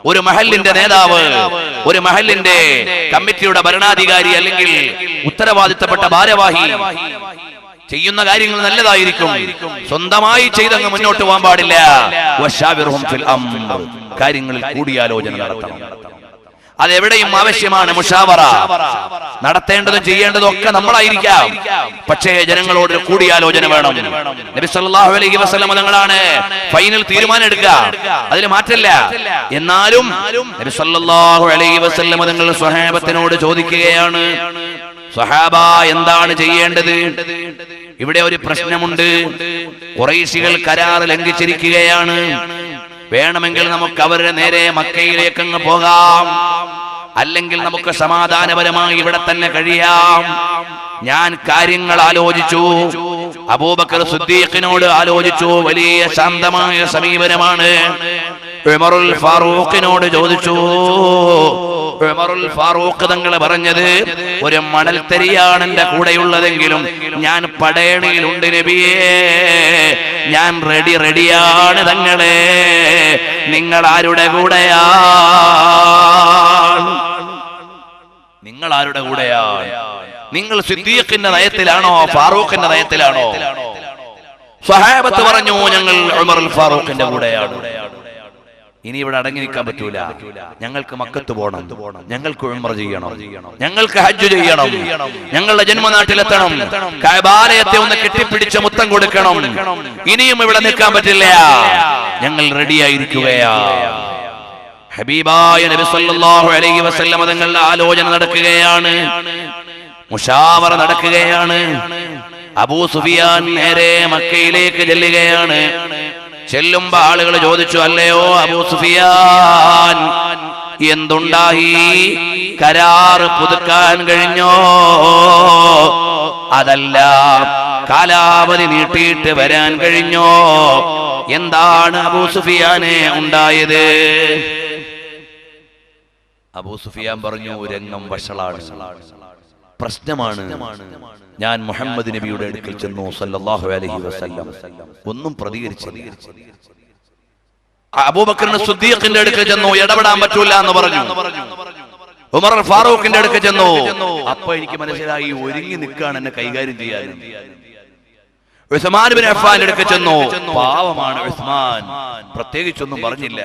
ഒരു മഹലിന്റെ നേതാവ്, ഒരു മഹലിന്റെ കമ്മിറ്റിയുടെ ഭരണാധികാരി അല്ലെങ്കിൽ ഉത്തരവാദിത്തപ്പെട്ട ഭാരവാഹി ചെയ്യുന്ന കാര്യങ്ങൾ നല്ലതായിരിക്കും. സ്വന്തമായി ചെയ്തങ്ങ് മുന്നോട്ട് പോകാൻ പാടില്ല. വശാവിറുഹും ഫിൽ അംർ, കാര്യങ്ങളിൽ കൂടിയാലോചന നടത്തണം. അതെവിടെയും ആവശ്യമാണ്. മുഷാവറ നടത്തേണ്ടതും ചെയ്യേണ്ടതും ഒക്കെ നമ്മളായിരിക്കാം. പക്ഷേ ജനങ്ങളോട് കൂടിയാലോചന വേണം. നബി സല്ലല്ലാഹു അലൈഹി വസല്ലം തങ്ങളാണ് ഫൈനൽ തീരുമാനം എടുക്കുക, അതിൽ മാറ്റമില്ല. എന്നാലും നബി സല്ലല്ലാഹു അലൈഹി വസല്ലം തങ്ങൾ സ്വഹാബത്തിനോട് ചോദിക്കുകയാണ്, സ്വഹാബ, എന്താണ് ചെയ്യേണ്ടത്? ഇവിടെ ഒരു പ്രശ്നമുണ്ട്. ഖുറൈശികൾ കരാർ ലംഘിച്ചിരിക്കുകയാണ്. വേണമെങ്കിൽ നമുക്ക് അവരുടെ നേരെ മക്കയിലേക്ക് അങ്ങ് പോകാം, അല്ലെങ്കിൽ നമുക്ക് സമാധാനപരമായി ഇവിടെ തന്നെ കഴിയാം. ഞാൻ കാര്യങ്ങൾ ആലോചിച്ചു. അബൂബക്കർ സിദ്ദീഖിനോട് ആലോചിച്ചു. വലിയ ശാന്തമായ സമീപനമാണ്. ഉമറുൽ ഫാറൂഖിനോട് ചോദിച്ചു. ഉമറുൽ ഫാറൂഖ് തങ്ങൾ പറഞ്ഞത്, ഒരു മണൽത്തരിയാണ് എന്റെ കൂടെയുള്ളതെങ്കിലും ഞാൻ പടയണിയിലുണ്ട് നബിയേ, ഞാൻ റെഡിയാണ് തങ്ങളെ. നിങ്ങൾ ആരുടെ കൂടെയാണ്? നിങ്ങൾ ആരുടെ കൂടെയാണ്? നിങ്ങൾ സിദ്ദീഖിന്റെ നയത്തിലാണോ ഫാറൂഖിന്റെ നയത്തിലാണോ? സ്വഹാബത്ത് പറഞ്ഞു, ഞങ്ങൾ ഉമറുൽ ഫാറൂഖിന്റെ കൂടെയാണ്. ഇനി ഇവിടെ അടങ്ങി നിൽക്കാൻ പറ്റൂല. ഞങ്ങൾക്ക് മക്കത്ത് പോകണം, ഞങ്ങൾക്ക് ഉംറ ചെയ്യണം, ഞങ്ങൾക്ക് ഹജ്ജ് ചെയ്യണം, ഞങ്ങളുടെ ജന്മനാട്ടിലെത്തണം, കഅബാലയത്തെ ഒന്ന് കെട്ടിപ്പിടിച്ച് മുത്തം കൊടുക്കണം. ഇനിയും ഇവിടെ നിൽക്കാൻ പറ്റില്ല. ഞങ്ങൾ റെഡിയായിരിക്കുകയാ. ഹബീബായ നബി സല്ലല്ലാഹു അലൈഹി വസല്ലം തങ്ങളുടെ ആലോചന നടക്കുകയാണ്, മുഷാവറ നടക്കുകയാണ്. അബൂ സുഫിയാൻ നേരെ മക്കയിലേക്ക് ചെല്ലുകയാണ്. ചെല്ലുമ്പോ ആളുകൾ ചോദിച്ചു, അല്ലയോ അബൂ സുഫിയാൻ, എന്തുണ്ടായി? കരാർ പുതുക്കാൻ കഴിഞ്ഞോ? അതല്ല, കാലാവധി നീട്ടിയിട്ട് വരാൻ കഴിഞ്ഞോ? എന്താണ് അബൂ സുഫിയാനെ ഉണ്ടായത്? അബൂ സുഫിയാൻ പറഞ്ഞു, രംഗം വഷളാണ്, പ്രശ്നമാണ്. ഞാൻ മുഹമ്മദ് നബിയുടെ അടുക്കൽ ചെന്നു സല്ലല്ലാഹു അലൈഹി വസല്ലം, ഒന്നും പ്രതികരിച്ചില്ല. അബൂബക്കറിന് സിദ്ദീഖിന്റെ അടുക്കൽ ചെന്നു, ഇടപെടാൻ പറ്റൂല എന്ന് പറഞ്ഞു. ഉമർ ഫാറൂഖിന്റെ അടുക്കൽ ചെന്നു. അപ്പൊ എനിക്ക് മനസ്സിലായി ഒരുങ്ങി നിൽക്കാണ് എന്നെ കൈകാര്യം ചെയ്യാൻ. ഉസ്മാൻ ബിൻ അഫ്ഫാന്റെ അടുക്കൽ ചെന്നു. പാവമാണ് ഉസ്മാൻ, പ്രത്യേകിച്ചൊന്നും പറഞ്ഞില്ല.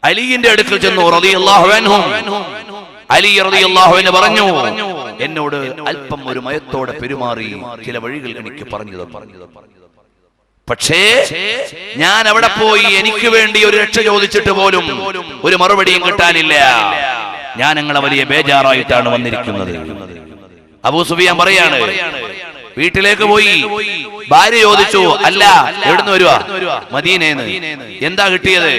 അലിയുടെ അടുക്കൽ ചെന്നു റളിയല്ലാഹു അൻഹു. അലി റളിയല്ലാഹു അൻഹു പറഞ്ഞു, എന്നോട് അല്പം ഒരു മയത്തോടെ പെരുമാറി ചില വഴികൾ എനിക്ക് പറഞ്ഞു തന്നു. പക്ഷേ ഞാൻ അവിടെ പോയി എനിക്ക് വേണ്ടി ഒരു രക്ഷ ചോദിച്ചിട്ട് പോലും ഒരു മറുപടിയും കിട്ടാനില്ല. ഞാൻ നിങ്ങളെ വലിയ ബേജാറായിട്ടാണ് വന്നിരിക്കുന്നത്. അബൂ സുഫിയാൻ പറയാണ്, വീട്ടിലേക്ക് പോയി. ഭാര്യ ചോദിച്ചു, അല്ല എവിടുന്ന് വരുവാ? മദീനേന്ന്. എന്താ കിട്ടിയത്?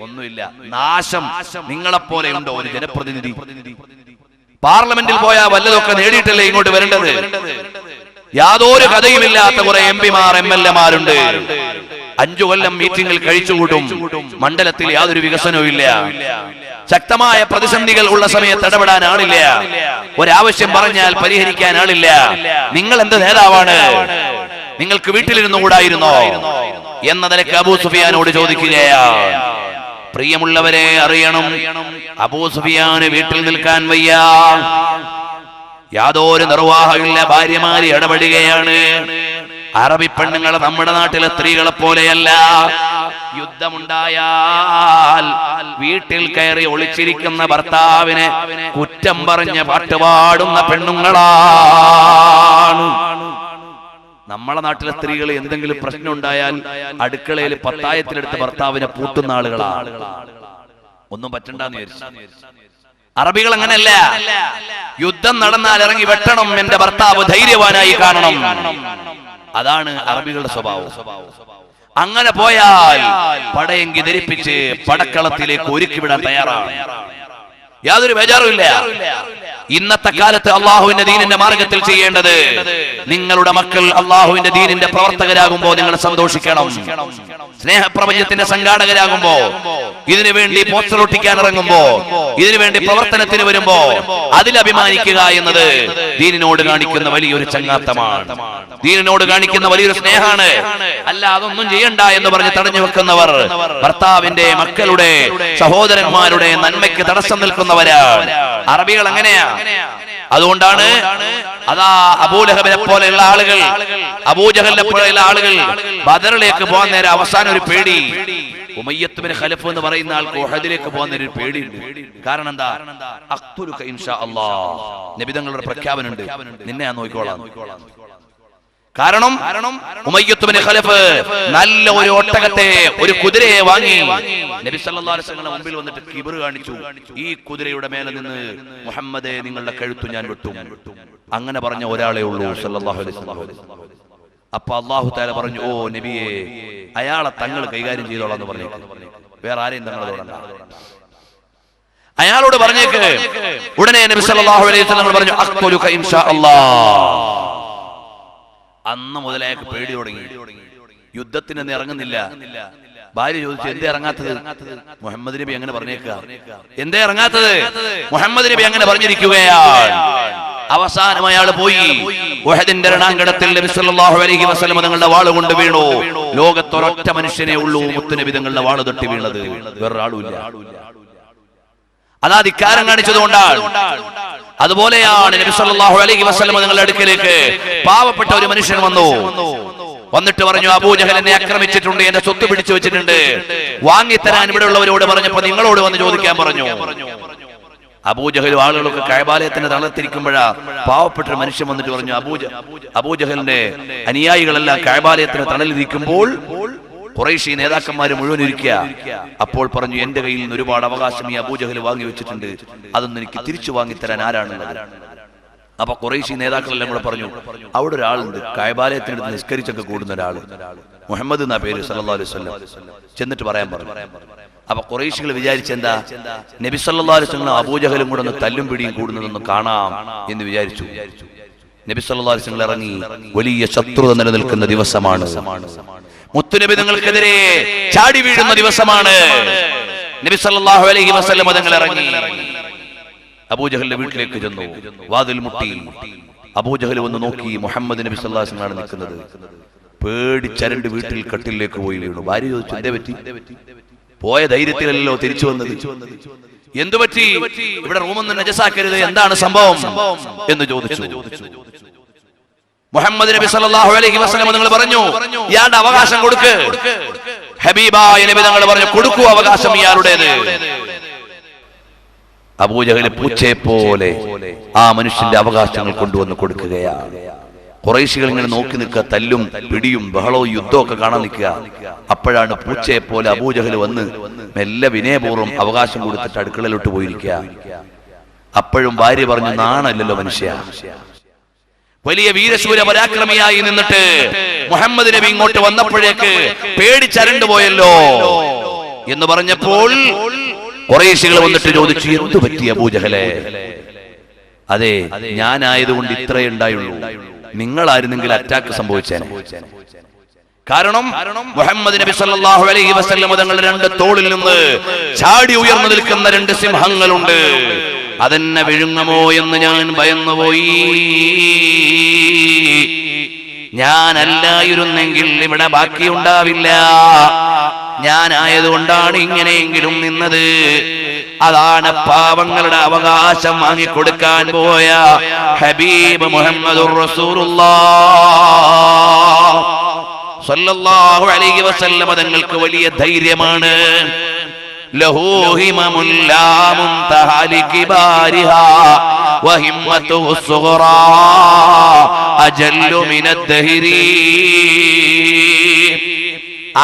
ഒന്നുമില്ല. നാശം. നിങ്ങളെപ്പോലെ ഉണ്ടോ ഒരു ജനപ്രതിനിധി? പാർലമെന്റിൽ പോയാൽ വല്ലതൊക്കെ നേടിയിട്ടല്ലേ ഇങ്ങോട്ട് വരേണ്ടത്? യാതൊരു കഥയുമില്ലാത്ത കുറെ എംപിമാർ എം എൽ എമാരുണ്ട്. 5 കൊല്ലം മീറ്റിംഗിൽ കഴിച്ചുകൂട്ടും. മണ്ഡലത്തിൽ യാതൊരു വികസനവും ഇല്ല. ശക്തമായ പ്രതിസന്ധികൾ ഉള്ള സമയത്ത് ഇടപെടാൻ ആളില്ല. ഒരാവശ്യം പറഞ്ഞാൽ പരിഹരിക്കാൻ ആളില്ല. നിങ്ങൾ എന്ത് നേതാവാണ്? നിങ്ങൾക്ക് വീട്ടിലിരുന്നു കൂടായിരുന്നോ എന്ന നിലയ്ക്ക് അബൂ സുഫിയാനോട് ചോദിക്കുകയാണ്. പ്രിയമുള്ളവരെ അറിയണം, അബൂ സുഫിയാന് വീട്ടിൽ നിൽക്കാൻ വയ്യ. യാതൊരു നിർവാഹമില്ല. ഭാര്യമാര് ഇടപെടുകയാണ്. അറബി പെണ്ണുങ്ങൾ നമ്മുടെ നാട്ടിലെ സ്ത്രീകളെ പോലെയല്ല. യുദ്ധമുണ്ടായാൽ വീട്ടിൽ കയറി ഒളിച്ചിരിക്കുന്ന ഭർത്താവിനെ കുറ്റം പറഞ്ഞ് പാട്ടുപാടുന്ന പെണ്ണുങ്ങളാണ്. നമ്മളെ നാട്ടിലെ സ്ത്രീകൾ എന്തെങ്കിലും പ്രശ്നം ഉണ്ടായാൽ അടുക്കളയിൽ പത്തായത്തിലെടുത്ത് ഭർത്താവിനെ പൂട്ടുന്ന ആളുകളാണ്. ഒന്നും പറ്റണ്ടെന്ന് വിചാരിച്ചു. അറബികൾ അങ്ങനെയല്ല. യുദ്ധം നടന്നാൽ ഇറങ്ങി വെട്ടണം, എന്റെ ഭർത്താവ് ധൈര്യവാനായി കാണണം. അതാണ് അറബികളുടെ സ്വഭാവം. അങ്ങനെ പോയാൽ പടയെങ്കി ധരിപ്പിച്ച് പടക്കളത്തിലേക്ക് ഒരുക്കിവിടാൻ തയ്യാറാണ്. യാതൊരു ബേജാറുമില്ല. ഇന്നത്തെ കാലത്ത് അള്ളാഹുവിന്റെ ദീനിന്റെ മാർഗത്തിൽ ചെയ്യേണ്ടത്, നിങ്ങളുടെ മക്കൾ അള്ളാഹുവിന്റെ ദീനിന്റെ പ്രവർത്തകരാകുമ്പോ നിങ്ങൾ സന്തോഷിക്കണം. സ്നേഹപ്രപഞ്ചത്തിന്റെ സംഘാടകരാകുമ്പോ, ഇതിനുവേണ്ടി പോസ്റ്റർ ഒട്ടിക്കാൻ ഇറങ്ങുമ്പോ, ഇതിനുവേണ്ടി പ്രവർത്തനത്തിന് വരുമ്പോ അതിൽ അഭിമാനിക്കുക എന്നത് ദീനിനോട് കാണിക്കുന്ന വലിയൊരു ചങ്ങാത്തമാണ്. ദീനിനോട് കാണിക്കുന്ന വലിയൊരു സ്നേഹമാണ്. അല്ല അതൊന്നും ചെയ്യണ്ട എന്ന് പറഞ്ഞ് തടഞ്ഞു വെക്കുന്നവർ ഭർത്താവിന്റെ, മക്കളുടെ, സഹോദരന്മാരുടെ നന്മയ്ക്ക് തടസ്സം നിൽക്കുന്നവരാണ്. അറബികൾ അങ്ങനെയാ. അതുകൊണ്ടാണ് അതാ അബൂലഹബിനെ പോലെയുള്ള ആളുകൾ, അബൂജഹലിനെ പോലെയുള്ള ആളുകൾ ബദറിലേക്ക് പോകാൻ നേരം അവസാനം ഒരു പേടി. ഉമയ്യത്ത് ബിൻ ഖലഫ് എന്ന് പറയുന്ന ആൾക്ക് ഉഹദിലേക്ക് പോകാൻ നേരം ഒരു പേടിയുണ്ട്. കാരണം എന്താ? അഖ്തുലുക ഇൻഷാ അല്ലാഹ്. നബി തങ്ങളുടെ പ്രഖ്യാപനമുണ്ട്, നിന്നെ ഞാൻ നോക്കിക്കോളാം. കാരണം ഉമയ്യത്ത് ബിൻ ഖലഫ് നല്ല ഒരു ഒട്ടകത്തെ, ഒരു കുതിരയെ വാങ്ങി നബി സല്ലല്ലാഹു അലൈഹി വസല്ലം മുമ്പിൽ വന്നിട്ട് കിബർ കാണിച്ചു. ഈ കുതിരയുടെ മേലെ നിന്ന് മുഹമ്മദേ നിങ്ങളുടെ കഴുത്തു ഞാൻ വെട്ടും. അങ്ങനെ പറഞ്ഞ ഒരാളേ ഉള്ളൂ സല്ലല്ലാഹു അലൈഹി വസല്ലം. അപ്പൊ അല്ലാഹു തആല പറഞ്ഞു, ഓ നബിയെ, അയാളെ തങ്ങൾ കൈകാര്യം ചെയ്തോളാന്ന് പറഞ്ഞു. വേറെ ആരെയും തങ്ങൾ തൊടണ്ട, അയാളോട് പറഞ്ഞേക്ക്. ഉടനെ നബി സല്ലല്ലാഹു അലൈഹി വസല്ലം പറഞ്ഞു, അഖ്തുലുക ഇൻഷാ അല്ലാഹ്. അന്ന് മുതലേക്ക് പേടി തുടങ്ങി. യുദ്ധത്തിന് ഇറങ്ങുന്നില്ല. ഭാര്യ ചോദിച്ചു, എന്തേ ഇറങ്ങാത്തത്? മുഹമ്മദ് നബി അങ്ങനെ പറഞ്ഞേക്കുക. എന്തേ ഇറങ്ങാത്തത്? മുഹമ്മദ് നബി അങ്ങനെ പറഞ്ഞിരിക്കുകയാണ്. അവസാനം അയാൾ പോയി ഉഹദിന്റെ രണാങ്കണത്തിൽ നബി സല്ലല്ലാഹു അലൈഹി വസല്ലം തങ്ങളുടെ വാള് കൊണ്ട് വീണു. ലോകത്തൊരൊറ്റ മനുഷ്യനെ ഉള്ളൂ മുത്തുനബി തങ്ങളുടെ വാള് തട്ടി വീണത്, വേറൊരാളുമില്ല. അതാ ധിക്കാരം കാണിച്ചതുകൊണ്ടാണ്. അതുപോലെയാണ് നബി സല്ലല്ലാഹു അലൈഹി വസല്ലം തങ്ങളുടെ അടുക്കലേക്ക് പാവപ്പെട്ട ഒരു മനുഷ്യൻ വന്നു. വന്നിട്ട് പറഞ്ഞു, അബൂജഹൽ എന്നെ ആക്രമിച്ചിട്ടുണ്ട്, എന്റെ സ്വത്ത് പിടിച്ചു വെച്ചിട്ടുണ്ട്, വാങ്ങിത്തരാൻ ഇവിടെ ഉള്ളവരോട് പറഞ്ഞപ്പോ നിങ്ങളോട് വന്ന് ചോദിക്കാൻ പറഞ്ഞു. അബൂജഹൽ ആളുകളൊക്കെ കഅബാലയത്തിന്റെ തളർത്തിരിക്കുമ്പോഴാ പാവപ്പെട്ട ഒരു മനുഷ്യൻ വന്നിട്ട് പറഞ്ഞു, അബൂജഹലിന്റെ അനുയായികളെല്ലാം കഅബാലയത്തിന് തണലിരിക്കുമ്പോൾ ഖുറൈശി നേതാക്കന്മാര് മുഴുവൻ ഇരിക്കുക. അപ്പോൾ പറഞ്ഞു, എന്റെ കയ്യിൽ നിന്ന് ഒരുപാട് അവകാശം ഈ അബൂജഹൽ വാങ്ങി വെച്ചിട്ടുണ്ട്, അതൊന്നും എനിക്ക് തിരിച്ചു വാങ്ങിത്തരാൻ ആരാണുള്ളത്? അപ്പൊ ഖുറൈശി നേതാക്കളെല്ലാം കൂടെ പറഞ്ഞു, അവിടെ ഒരാളുണ്ട്, കഅബാലയത്തിനടുത്ത് നിസ്കരിച്ചൊക്കെ കൂടുന്ന ഒരാള്, മുഹമ്മദ് എന്നാ പേര് സല്ലല്ലാഹു അലൈഹി വസല്ലം, ചെന്നിട്ട് പറയാൻ പറഞ്ഞു. അപ്പൊ ഖുറൈശികൾ വിചാരിച്ചെന്താ, നബി സല്ലല്ലാഹു അലൈഹി വസല്ലം അബൂജഹലും കൂടെ ഒന്ന് തല്ലും പിടിയും കൂടുന്നതൊന്ന് കാണാം എന്ന് വിചാരിച്ചു. നബി സല്ലല്ലാഹു അലൈഹി വസല്ലം ഇറങ്ങി. വലിയ ശത്രുത നിലനിൽക്കുന്ന ദിവസമാണ്. മുത്തുനബി തങ്ങൾക്കെതിരെ ചാടി വീഴുന്ന ദിവസമാണ്. നബി സല്ലല്ലാഹു അലൈഹി വസല്ലം തങ്ങൾ ഇറങ്ങി അബൂജഹലിന്റെ വീട്ടിലേക്ക് ചെന്നു. വാതിൽ മുട്ടി. അബൂജഹൽ വന്ന് നോക്കി, മുഹമ്മദ് നബി സല്ലല്ലാഹു അലൈഹി വസല്ലം ആണ് നിൽക്കുന്നത്. പേടിച്ചരണ്ട് വീട്ടിൽ കട്ടിലേക്ക് പോയി വീണു. ഭാര്യ ചോദിച്ചു, എന്തേ പറ്റി? പോയ ധൈര്യത്തിലല്ലോ തിരിച്ചു വന്നത്, എന്തു പറ്റി? ഇവിടെ റൂമൊന്നും നജസാക്കരുത്, എന്താണ് സംഭവം എന്ന് ചോദിച്ചു. മുഹമ്മദ് നബി സല്ലല്ലാഹു അലൈഹി വസല്ലം നിങ്ങൾ പറഞ്ഞു, ഇയാളുടെ അവകാശം കൊടുക്ക്. ഹബീബായ നബി തങ്ങൾ പറഞ്ഞു, കൊടുക്കൂ അവകാശം ഇയാളുടേത്. അബൂജഹൽ പൂച്ചയെ പോലെ ആ മനുഷ്യന്റെ അവകാശങ്ങൾ കൊണ്ടുവന്ന് കൊടുക്കുകയാണ്. ഖുറൈശികൾ ഇങ്ങനെ നോക്കി നിൽക്കുക, തല്ലും പിടിയും ബഹളവും യുദ്ധവും ഒക്കെ കാണാൻ നിൽക്കുക. അപ്പോഴാണ് പൂച്ചയെ പോലെ അബൂജഹൽ വന്ന് മെല്ലെ വിനയപൂർവ്വം അവകാശം കൊടുത്തിട്ട് അടുക്കളയിലോട്ട് പോയിരിക്കുക. അപ്പോഴും ഭാര്യ പറഞ്ഞു, നാണല്ലല്ലോ മനുഷ്യ, വലിയ വീരശൂര പരാക്രമിയായി നിന്നിട്ട് മുഹമ്മദ് നബി ഇങ്ങോട്ട് വന്നപ്പോഴേക്ക് പേടിച്ചരണ്ടു പോയല്ലോ എന്ന് പറഞ്ഞപ്പോൾ ഖുറൈശികൾ വന്നിട്ട് ചോദിച്ചു, എന്തു പറ്റി അബൂജഹലെ? അതെ, ഞാനായതുകൊണ്ട് ഇത്രയേ ഉണ്ടായുള്ളൂ, നിങ്ങളായിരുന്നെങ്കിൽ അറ്റാക്ക് സംഭവിച്ചേനെ. കാരണം മുഹമ്മദ് നബി സല്ലല്ലാഹു അലൈഹി വസല്ലം തങ്ങളുടെ രണ്ട് തോളിൽ നിന്ന് ചാടി ഉയർന്നു നിൽക്കുന്ന രണ്ട് സിംഹങ്ങളുണ്ട്. അതെന്നെ വിഴുങ്ങമോ എന്ന് ഞാൻ ഭയന്നുപോയി. ഞാനല്ലായിരുന്നെങ്കിൽ ഇവിടെ ബാക്കിയുണ്ടാവില്ല. ഞാനായതുകൊണ്ടാണ് ഇങ്ങനെയെങ്കിലും നിന്നത്. അതാണ് പാവങ്ങളുടെ അവകാശം വാങ്ങിക്കൊടുക്കാൻ പോയ ഹബീബ് മുഹമ്മദുർ റസൂലുള്ളാഹ് സല്ലല്ലാഹു അലൈഹി വസല്ലം തങ്ങൾക്ക് വലിയ ധൈര്യമാണ്. ലഹു ഹിമമുൻ ലാ മുൻതഹാ ലികിബാരിഹാ വഹിമ്മതുഹു സുഗ്റാ അജല്ലു മിനദ്ദഹരി.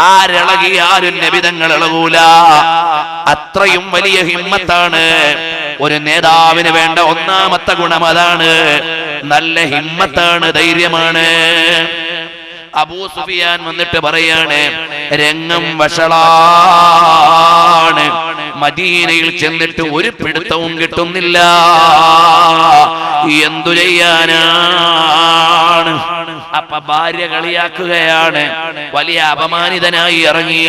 ആരിളകിയാലും നബി തങ്ങൾ ഇളകൂല, അത്രയും വലിയ ഹിമ്മത്താണ്. ഒരു നേതാവിന് വേണ്ട ഒന്നാമത്തെ ഗുണം അതാണ്, നല്ല ഹിമ്മത്താണ്, ധൈര്യമാണ്. അബൂ സുഫിയാൻ വന്നിട്ട് പറയാണ്, രംഗം വഷളാണ്, മദീനയിൽ ചെന്നിട്ട് ഒരു പിടുത്തവും കിട്ടുന്നില്ല, എന്തു ചെയ്യാനാണ്? അപ്പൊ ഭാര്യ കളിയാക്കുകയാണ്. വലിയ അപമാനിതനായി ഇറങ്ങി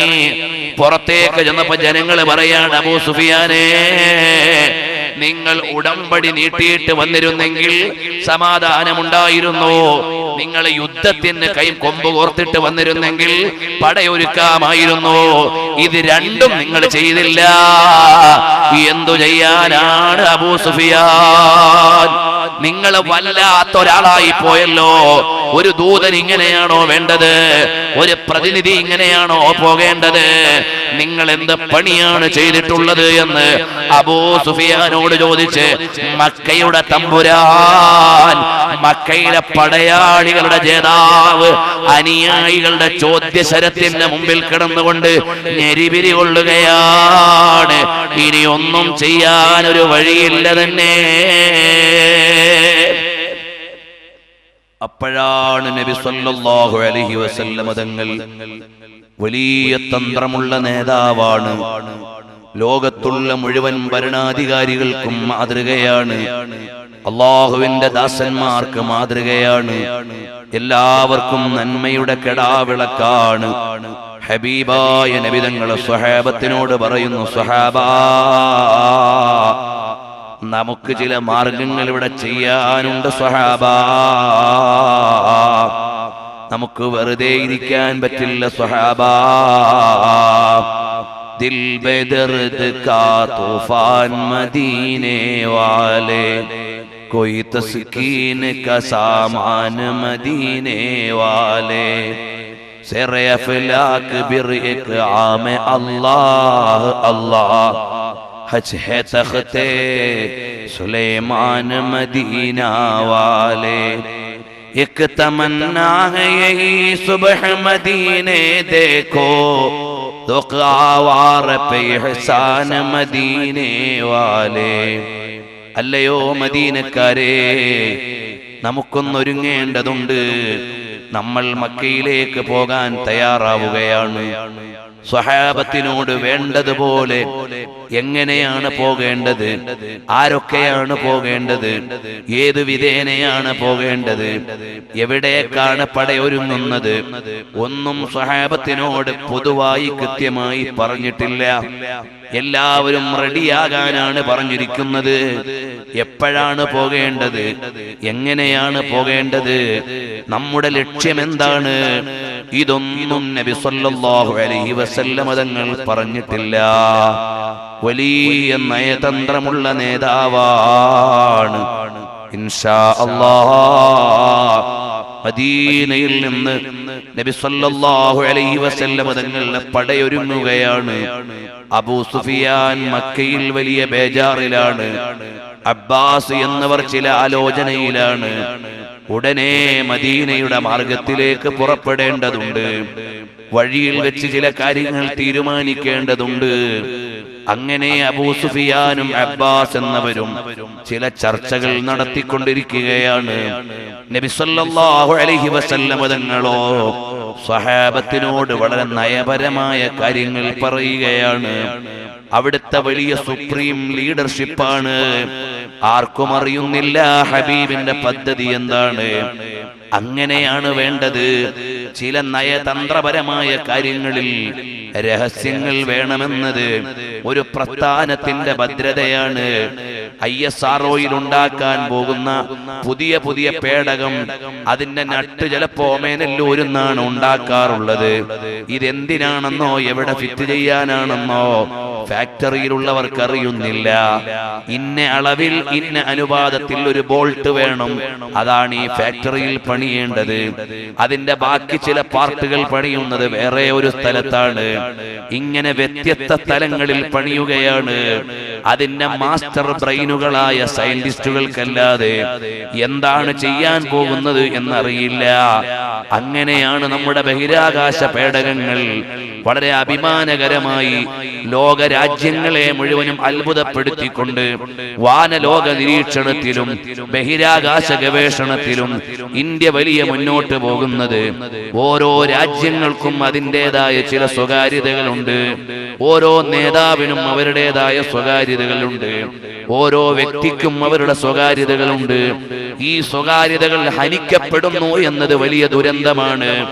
പുറത്തേക്ക് ചെന്നപ്പോ ജനങ്ങള് പറയാണ്, അബൂ സുഫിയാനേ, നിങ്ങൾ ഉടമ്പടി നീട്ടിയിട്ട് വന്നിരുന്നെങ്കിൽ സമാധാനമുണ്ടായിരുന്നു. നിങ്ങൾ യുദ്ധത്തിന് കൊമ്പ് കോർത്തിട്ട് വന്നിരുന്നെങ്കിൽ പടയൊരുക്കാമായിരുന്നു. ഇത് രണ്ടും നിങ്ങൾ ചെയ്തില്ല, എന്തു ചെയ്യാനാണ് അബൂ സുഫിയാൻ? നിങ്ങൾ വല്ലാത്ത ഒരാളായി പോയല്ലോ. ഒരു ദൂതൻ ഇങ്ങനെയാണോ വേണ്ടത്? ഒരു പ്രതിനിധി ഇങ്ങനെയാണോ പോകേണ്ടത്? നിങ്ങൾ എന്ത് പണിയാണ് ചെയ്തിട്ടുള്ളത് എന്ന് അബൂ സുഫിയാനോട് ചോദിച്ച് മക്കയുടെ തമ്പുരാൻ, മക്കയിലെ പടയാളികളുടെ ജേതാവ്, അനുയായികളുടെ ചോദ്യശരത്തിന്റെ മുമ്പിൽ കിടന്നുകൊണ്ട് ഞെരിപിരി കൊള്ളുകയാണ്. ഇനി ഒന്നും ചെയ്യാൻ ഒരു വഴിയില്ല തന്നെ. അപ്പോഴാണ് നബി സല്ലല്ലാഹു അലൈഹി വസല്ലം തങ്ങൾ, വലിയ തന്ത്രമുള്ള നേതാവാണ്, ലോകത്തുള്ള മുഴുവൻ ഭരണാധികാരികൾക്കും മാതൃകയാണ്, അള്ളാഹുവിന്റെ ദാസന്മാർക്ക് മാതൃകയാണ്, എല്ലാവർക്കും നന്മയുടെ കെടാവിളക്കാണ്. ഹബീബായ നബി തങ്ങൾ സ്വഹാബത്തിനോട് പറയുന്നു, സ്വഹാബാ, നമുക്ക് ചില മാർഗങ്ങൾ ഇവിടെ ചെയ്യാനുണ്ട് സ്വഹാബാ. നമുക്ക് വെറുതെ ഇരിക്കാൻ പറ്റില്ല സ്വഹാബാ. ദിൽ ബേ ദർദ് കാ തൂഫാൻ മദീനെ വാലെ, कोई तस्कीन का सामान मदीने वाले, सेरे अफलाक बिर एक आम अल्लाह अल्लाह, हज है तख्ते सुलेमान मदीना वाले, एक तमन्ना है यही सुबह मदीने देखो, दो क़वार पे एहसान मदीने वाले. അല്ലയോ മദീനക്കാരെ, നമുക്കൊന്നൊരുങ്ങേണ്ടതുണ്ട്. നമ്മൾ മക്കയിലേക്ക് പോകാൻ തയ്യാറാവുകയാണ്. സ്വഹാബത്തിനോട് വേണ്ടതുപോലെ എങ്ങനെയാണ് പോകേണ്ടത്, ആരൊക്കെയാണ് പോകേണ്ടത്, ഏതു വിധേനയാണ് പോകേണ്ടത്, എവിടേക്കാണ് പടയൊരുങ്ങുന്നത്, ഒന്നും സ്വഹാബത്തിനോട് പൊതുവായി കൃത്യമായി പറഞ്ഞിട്ടില്ല. എല്ലാവരും റെഡിയാകാനാണ് പറഞ്ഞിരിക്കുന്നത്. എപ്പോഴാണ് പോകേണ്ടത്, എങ്ങനെയാണ് പോകേണ്ടത്, നമ്മുടെ ലക്ഷ്യം എന്താണ്, ഇതൊന്നും നബി സല്ലല്ലാഹു അലൈഹി വസല്ലം തങ്ങൾ പറഞ്ഞിട്ടില്ല. വലിയ നയതന്ത്രമുള്ള നേതാവാണ്. ഇൻഷാ അല്ലാഹ് മദീനയിൽ നിന്ന് നബി സല്ലല്ലാഹു അലൈഹി വസല്ലം തങ്ങളുടെ പടയൊരുങ്ങുകയാണ്. അബൂ സുഫിയാൻ മക്കയിൽ വലിയ ബേജാറിലാണ്. അബ്ബാസ് എന്നവർ ചില ആലോചനയിലാണ്. ഉടനെ മദീനയുടെ മാർഗത്തിലേക്ക് പുറപ്പെടേണ്ടതുണ്ട്. വഴിയിൽ വെച്ച് ചില കാര്യങ്ങൾ തീരുമാനിക്കേണ്ടതുണ്ട്. അങ്ങനെ അബൂ സുഫിയാനും അബ്ബാസ് എന്നവരും ചില ചർച്ചകൾ നടത്തിക്കൊണ്ടിരിക്കുകയാണ്. നബി സല്ലല്ലാഹു അലൈഹി വസല്ലം തങ്ങളോ സ്വഹാബത്തിനോട് വളരെ നയപരമായ കാര്യങ്ങൾ പറയുകയാണ്. അവിടുത്തെ വലിയ സുപ്രീം ലീഡർഷിപ്പാണ്. ആർക്കും അറിയുന്നില്ല ഹബീബിന്റെ പദ്ധതി എന്താണ്. അങ്ങനെയാണ് വേണ്ടത്. ചില നയതന്ത്രപരമായ കാര്യങ്ങളിൽ രഹസ്യങ്ങൾ വേണമെന്നത് ഒരു പ്രസ്ഥാനത്തിന്റെ ഭദ്രതയാണ്. ISROയിൽ ഉണ്ടാക്കാൻ പോകുന്ന പുതിയ പുതിയ പേടകം, അതിന്റെ നട്ട് ചിലപ്പോ ഓമേനല്ലൂരിന്നാണ് ഉണ്ടാക്കാറുള്ളത്. ഇതെന്തിനാണെന്നോ എവിടെ ഫിറ്റ് ചെയ്യാനാണെന്നോ ഫാക്ടറിയിലുള്ളവർക്ക് അറിയുന്നില്ല. ഇന്ന അളവിൽ ഇന്ന അനുപാതത്തിൽ ഒരു ബോൾട്ട് വേണം, അതാണ് ഈ ഫാക്ടറിയിൽ പണിയേണ്ടത്. അതിന്റെ ബാക്കി ചില പാർട്ടുകൾ പണിയുന്നത് വേറെ ഒരു സ്ഥലത്താണ്. ഇങ്ങനെ വ്യത്യസ്ത സ്ഥലങ്ങളിൽ പണിയുകയാണ്. അതിന്റെ മാസ്റ്റർ ബ്രെയിനുകളായ സയന്റിസ്റ്റുകൾക്കല്ലാതെ എന്താണ് ചെയ്യാൻ പോകുന്നത് എന്നറിയില്ല. അങ്ങനെയാണ് നമ്മുടെ ബഹിരാകാശ പേടകങ്ങൾ വളരെ അഭിമാനകരമായി ലോകരാജ്യങ്ങളെ മുഴുവനും അത്ഭുതപ്പെടുത്തിക്കൊണ്ട് വാനലോക നിരീക്ഷണത്തിലും ബഹിരാകാശ ഗവേഷണത്തിലും ഇന്ത്യ വലിയ മുന്നോട്ട് പോകുന്നത്. ഓരോ രാജ്യങ്ങൾക്കും അതിൻ്റെതായ ചില സ്വകാര്യതകളുണ്ട്. ഓരോ നേതാവിനും അവരുടേതായ സ്വകാര്യതകളുണ്ട്. ഓരോ വ്യക്തിക്കും അവരുടെ സ്വകാര്യതകളുണ്ട്. ഈ സ്വകാര്യതകൾ ഹനിക്കപ്പെടുന്നു എന്നത് വലിയ ദുരന്തമാണ്.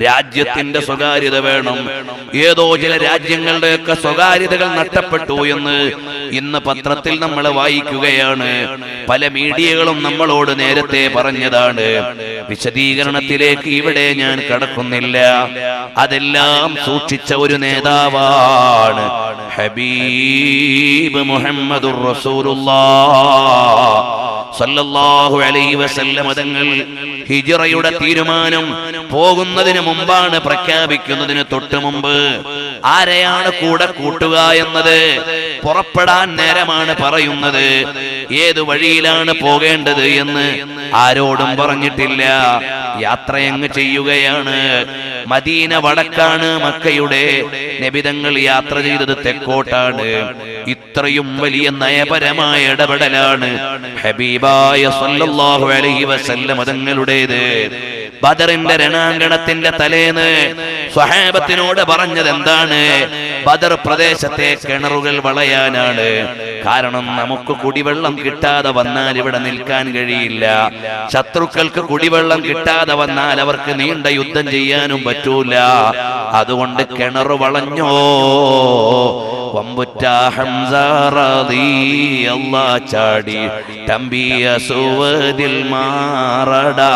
രാജ്യത്തിന്റെ സ്വകാര്യത വേണം. ഏതോ ചില രാജ്യങ്ങളുടെയൊക്കെ സ്വകാര്യതകൾ നഷ്ടപ്പെട്ടു എന്ന് ഇന്ന് പത്രത്തിൽ നമ്മൾ വായിക്കുകയാണ്. പല മീഡിയകളും നമ്മളോട് നേരത്തെ പറഞ്ഞതാണ്. വിശദീകരണത്തിലേക്ക് ഇവിടെ ഞാൻ കടക്കുന്നില്ല. അതെല്ലാം സൂക്ഷിച്ച ഒരു നേതാവാണ് ഹബീബ് മുഹമ്മദുർ റസൂലുള്ളാഹ് സല്ലല്ലാഹു അലൈഹി വസല്ലം തങ്ങൾ ഹിജ്റയുടെ തീരുമാനം പോകുന്നതിന് മുമ്പാണ് പ്രഖ്യാപിക്കുന്നതിന് തൊട്ട് മുമ്പ്. ആരെയാണ് കൂടെ കൂട്ടുക എന്നത് പുറപ്പെടാൻ നേരമാണ് പറയുന്നത്. ഏതു വഴിയിലാണ് പോകേണ്ടത് എന്ന് ആരോടും പറഞ്ഞിട്ടില്ല. യാത്രയങ്ങ് ചെയ്യുകയാണ്. മദീന വടക്കാണ് മക്കയുടെ. നബിതങ്ങൾ യാത്ര ചെയ്തത് തെക്കോട്ടാണ്. ഇത്രയും വലിയ നയപരമായ ഇടപെടലാണ് ഹബീബായ സല്ലല്ലാഹു അലൈഹി വസല്ലം തങ്ങളുടേത്. ബദറിന്റെ രണാങ്കണത്തിന്റെ തലേന്ന് സ്വഹാബത്തിനോട് പറഞ്ഞത് എന്താണ്? ബദർ പ്രദേശത്തെ കിണറുകൾ വളയാനാണ്. കാരണം നമുക്ക് കുടിവെള്ളം കിട്ടാതെ വന്നാൽ ഇവിടെ നിൽക്കാൻ കഴിയില്ല. ശത്രുക്കൾക്ക് കുടിവെള്ളം കിട്ടാതെ വന്നാൽ അവർക്ക് നീണ്ട യുദ്ധം ചെയ്യാനും പറ്റൂല. അതുകൊണ്ട് കിണർ വളഞ്ഞോ. വമ്പുറ്റ ഹംസ റളിയല്ലാഹു ചാടി തമ്പിയ സുവദിൽ മാറടാ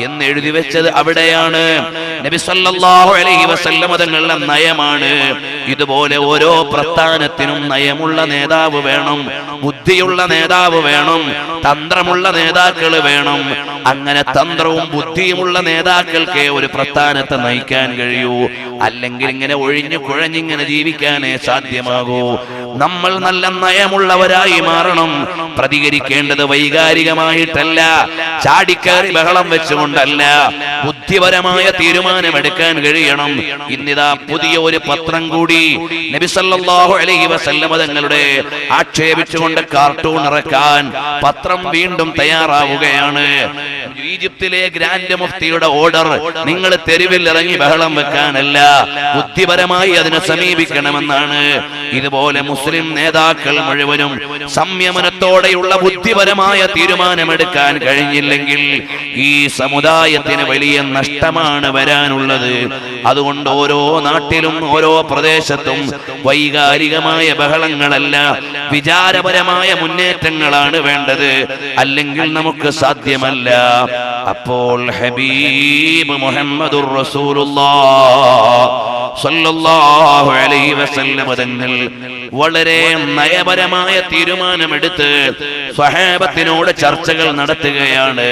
എന്ന് എഴുതി വെച്ചത് അവിടെയാണ്. നബി സല്ലല്ലാഹു അലൈഹി വസല്ലം തങ്ങളുടെ നയമാണ്. ഇതുപോലെ ഓരോ പ്രസ്ഥാനത്തിനും നയമുള്ള നേതാവ് വേണം, ബുദ്ധിയുള്ള നേതാവ് വേണം, തന്ത്രമുള്ള നേതാക്കൾ വേണം. അങ്ങനെ തന്ത്രവും ബുദ്ധിയുമുള്ള നേതാക്കൾക്ക് ഒരു പ്രസ്ഥാനത്തെ നയിക്കാൻ കഴിയൂ. അല്ലെങ്കിൽ ഇങ്ങനെ ഒഴിഞ്ഞു കുഴഞ്ഞിങ്ങനെ ജീവിക്കാനേ സാധ്യമാകൂ. നമ്മൾ നല്ല നയമുള്ളവരായി മാറണം. പ്രതികരിക്കേണ്ടത് വൈകാരികമായിട്ടല്ല, ചാടിക്കയറി ബഹളം വെച്ചുകൊണ്ടല്ല, ബുദ്ധിപരമായ തീരുമാനമെടുക്കാൻ കഴിയണം. ഇന്നിതാ പുതിയ ഒരു പത്രം കൂടി നബി സല്ലല്ലാഹു അലൈഹി വസല്ലം തങ്ങളുടെ ആക്ഷേപിച്ചുകൊണ്ട് കാർട്ടൂൺ ഇറക്കാൻ പത്രം വീണ്ടും തയ്യാറാവുകയാണ്. ഈജിപ്തിലെ ഗ്രാൻഡ് മുഫ്തിയുടെ ഓർഡർ നിങ്ങൾ തെരുവിൽ ഇറങ്ങി ബഹളം വെക്കാനല്ല, ബുദ്ധിപരമായി അതിനെ സമീപിക്കണമെന്നാണ്. ഇതുപോലെ മുസ്ലിം നേതാക്കൾ മുഴുവനും സംയമനത്തോടെയുള്ള ബുദ്ധിപരമായ തീരുമാനമെടുക്കാൻ കഴിഞ്ഞില്ലെങ്കിൽ ഈ സമുദായത്തിന് വലിയ നഷ്ടമാണ് വരാനുള്ളത്. അതുകൊണ്ട് ഓരോ നാട്ടിലും ഓരോ പ്രദേശത്തും വൈകാരികമായ ബഹളങ്ങളല്ല, വിചാരപരമായ മുന്നേറ്റങ്ങളാണ് വേണ്ടത്, അല്ലെങ്കിൽ നമുക്ക് സാധ്യമല്ല. അപ്പോൾ ഹബീബ് മുഹമ്മദുർ റസൂലുള്ളാഹ് സ്വല്ലല്ലാഹു അലൈഹി വസല്ലം തങ്ങൾ വളരെ നയപരമായ തീരുമാനമെടുത്ത് സ്വഹാബത്തിനോട് ചർച്ചകൾ നടത്തുകയാണ്.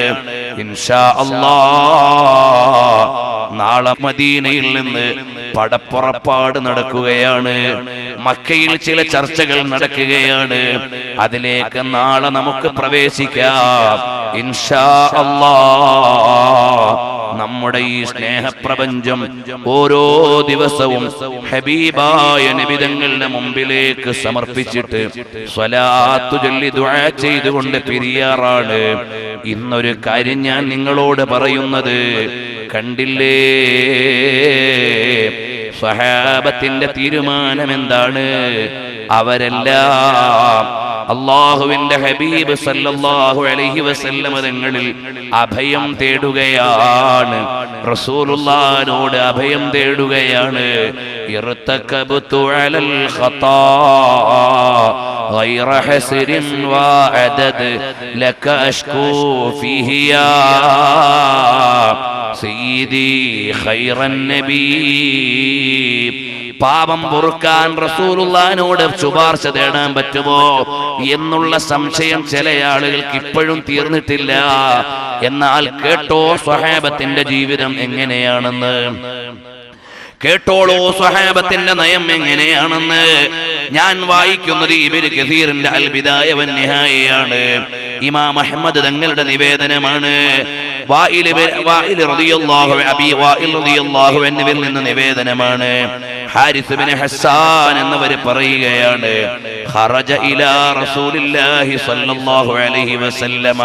ഇൻഷാ അല്ലാഹ് നാളെ മദീനയിൽ നിന്ന് പടപ്പുറപ്പാട് നടക്കുകയാണ്. മക്കയിൽ ചില ചർച്ചകൾ നടക്കുകയാണ്. അതിലേക്ക് നാളെ നമുക്ക് പ്രവേശിക്കാം ഇൻഷാ അല്ലാഹ്. നമ്മുടെ ഈ സ്നേഹപ്രപഞ്ചം ഓരോ ദിവസവും ഹബീബായ നബി തങ്ങളുടെ മുമ്പിലേക്ക് സമർപ്പിച്ചിട്ട് സ്വലാത്തു ചൊല്ലി ദുആ ചെയ്തുകൊണ്ട് പിരിയാറാണ്. ഇന്നൊരു കാര്യം ഞാൻ നിങ്ങളോട് പറയുന്നത്, കണ്ടില്ലേ സ്വഹാബത്തിന്റെ തീരുമാനം എന്താണ്? അവരെല്ലാം അല്ലാഹുവിന്റെ ഹബീബ് സല്ലല്ലാഹു അലൈഹി വസല്ലം തങ്ങളിൽ അഭയം തേടുകയാണ്. റസൂലുള്ളാഹിനോട് അഭയം തേടുകയാണ്. ഇർതകബതു അലൽ ഖതാ غير حسر وعدد لك أشكو فيه يا سيدي خير النبي. പാപം പൊറുക്കാൻ റസൂലുള്ളാഹിനോട് ശുപാർശ തേടാൻ പറ്റുമോ എന്നുള്ള സംശയം ചില ആളുകൾക്ക് ഇപ്പോഴും തീർന്നിട്ടില്ല. എന്നാൽ കേട്ടോ സ്വഹാബത്തിന്റെ ജീവിതം എങ്ങനെയാണെന്ന്, കേട്ടോളൂ സ്വഹാബത്തിന്റെ നയം എങ്ങനെയാണെന്ന്. ഞാൻ വായിക്കുന്നത് ഇബ്നു കസീറിന്റെ അൽ ബിദായ വൻ നിഹായയാണ്. ഇമാം അഹ്മദ് തങ്ങളുടെ നിവേദനമാണ്. വായിൽ റളിയല്ലാഹു അൻഹുവിൽ നിന്ന് നിവേദനമാണ്. ഹാരിസ് ഇബ്നു ഹസ്സാൻ എന്നവർ പറയുകയാണ്, ഖറജ ഇലാ റസൂലില്ലാഹി സ്വല്ലല്ലാഹു അലൈഹി വസല്ലമ.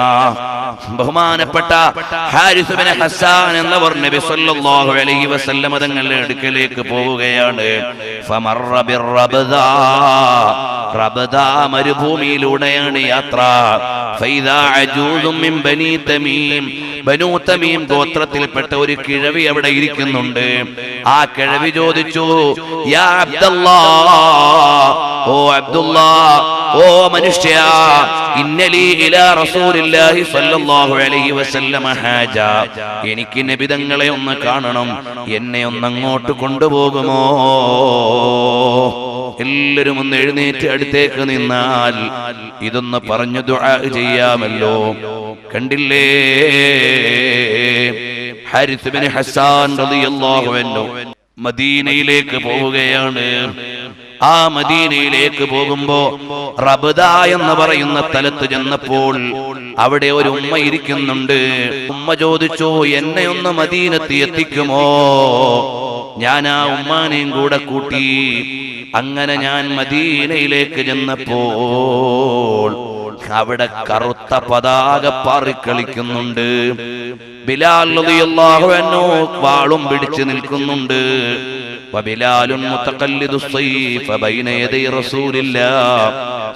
ബഹുമാനപ്പെട്ട ഹാരിസ് ഇബ്നു ഹസ്സാൻ എന്നവർ നബി സ്വല്ലല്ലാഹു അലൈഹി വസല്ലമ തങ്ങളുടെ അടുക്കലേക്ക് പോവുകയാണ്. ഫമറ ബിർറബ്ദാ, റബ്ദാ മരുഭൂമിയിലൂടെയാണ് യാത്ര. ഫൈദാ അജൂസും മിൻ ബനീ തമീം, ബനൂ തമീം ഗോത്രത്തിൽപ്പെട്ട ഒരു കിഴവി അവിടെ ഇരിക്കുന്നുണ്ട്. ആ കിഴവി ചോദിച്ചു, യാ അബ്ദുല്ലാഹ്, ഓ അബ്ദുല്ലാഹ്, ഓ മനുഷ്യ, ഇന്നലി ഇലാ റസൂലില്ലാഹി സ്വല്ലല്ലാഹു അലൈഹി വസല്ലം ഹാജ, എനിക്ക് നബി തങ്ങളെ ഒന്ന് കാണണം, എന്നെ ഒന്ന് അങ്ങോട്ട് കൊണ്ടുപോകുമോ? എല്ലാവരും ഒന്ന് എഴുന്നേറ്റ് അടുത്തേക്ക് നിന്നാൽ ഇതൊന്ന് പറഞ്ഞു ദുആ ചെയ്യാമല്ലോ. കണ്ടില്ലേ ഹാരിസ് ഇബ്നു ഹസ്സാൻ റളിയല്ലാഹു അൻഹു മദീനയിലേക്ക് പോവുകയാണ്. ആ മദീനയിലേക്ക് പോകുമ്പോ റബ്ദ എന്ന് പറയുന്ന സ്ഥലത്ത് ചെന്നപ്പോൾ അവിടെ ഒരു ഉമ്മ ഇരിക്കുന്നുണ്ട്. ഉമ്മ ചോദിച്ചു, എന്നെ ഒന്ന് മദീനത്ത് എത്തിക്കുമോ? ഞാൻ ആ ഉമ്മാനെയും കൂടെ കൂട്ടി അങ്ങനെ ഞാൻ മദീനയിലേക്ക് ചെന്നപ്പോൾ അവിടെ കറുത്ത പതാക പാറിക്കളിക്കുന്നുണ്ട്. ബിലാൽ റളിയല്ലാഹു അൻഹു വാളും പിടിച്ചു നിൽക്കുന്നുണ്ട്. വബിലാലുൻ മുതഖല്ലിദു സൈഫ ബൈന യദൈ റസൂലില്ലാഹ്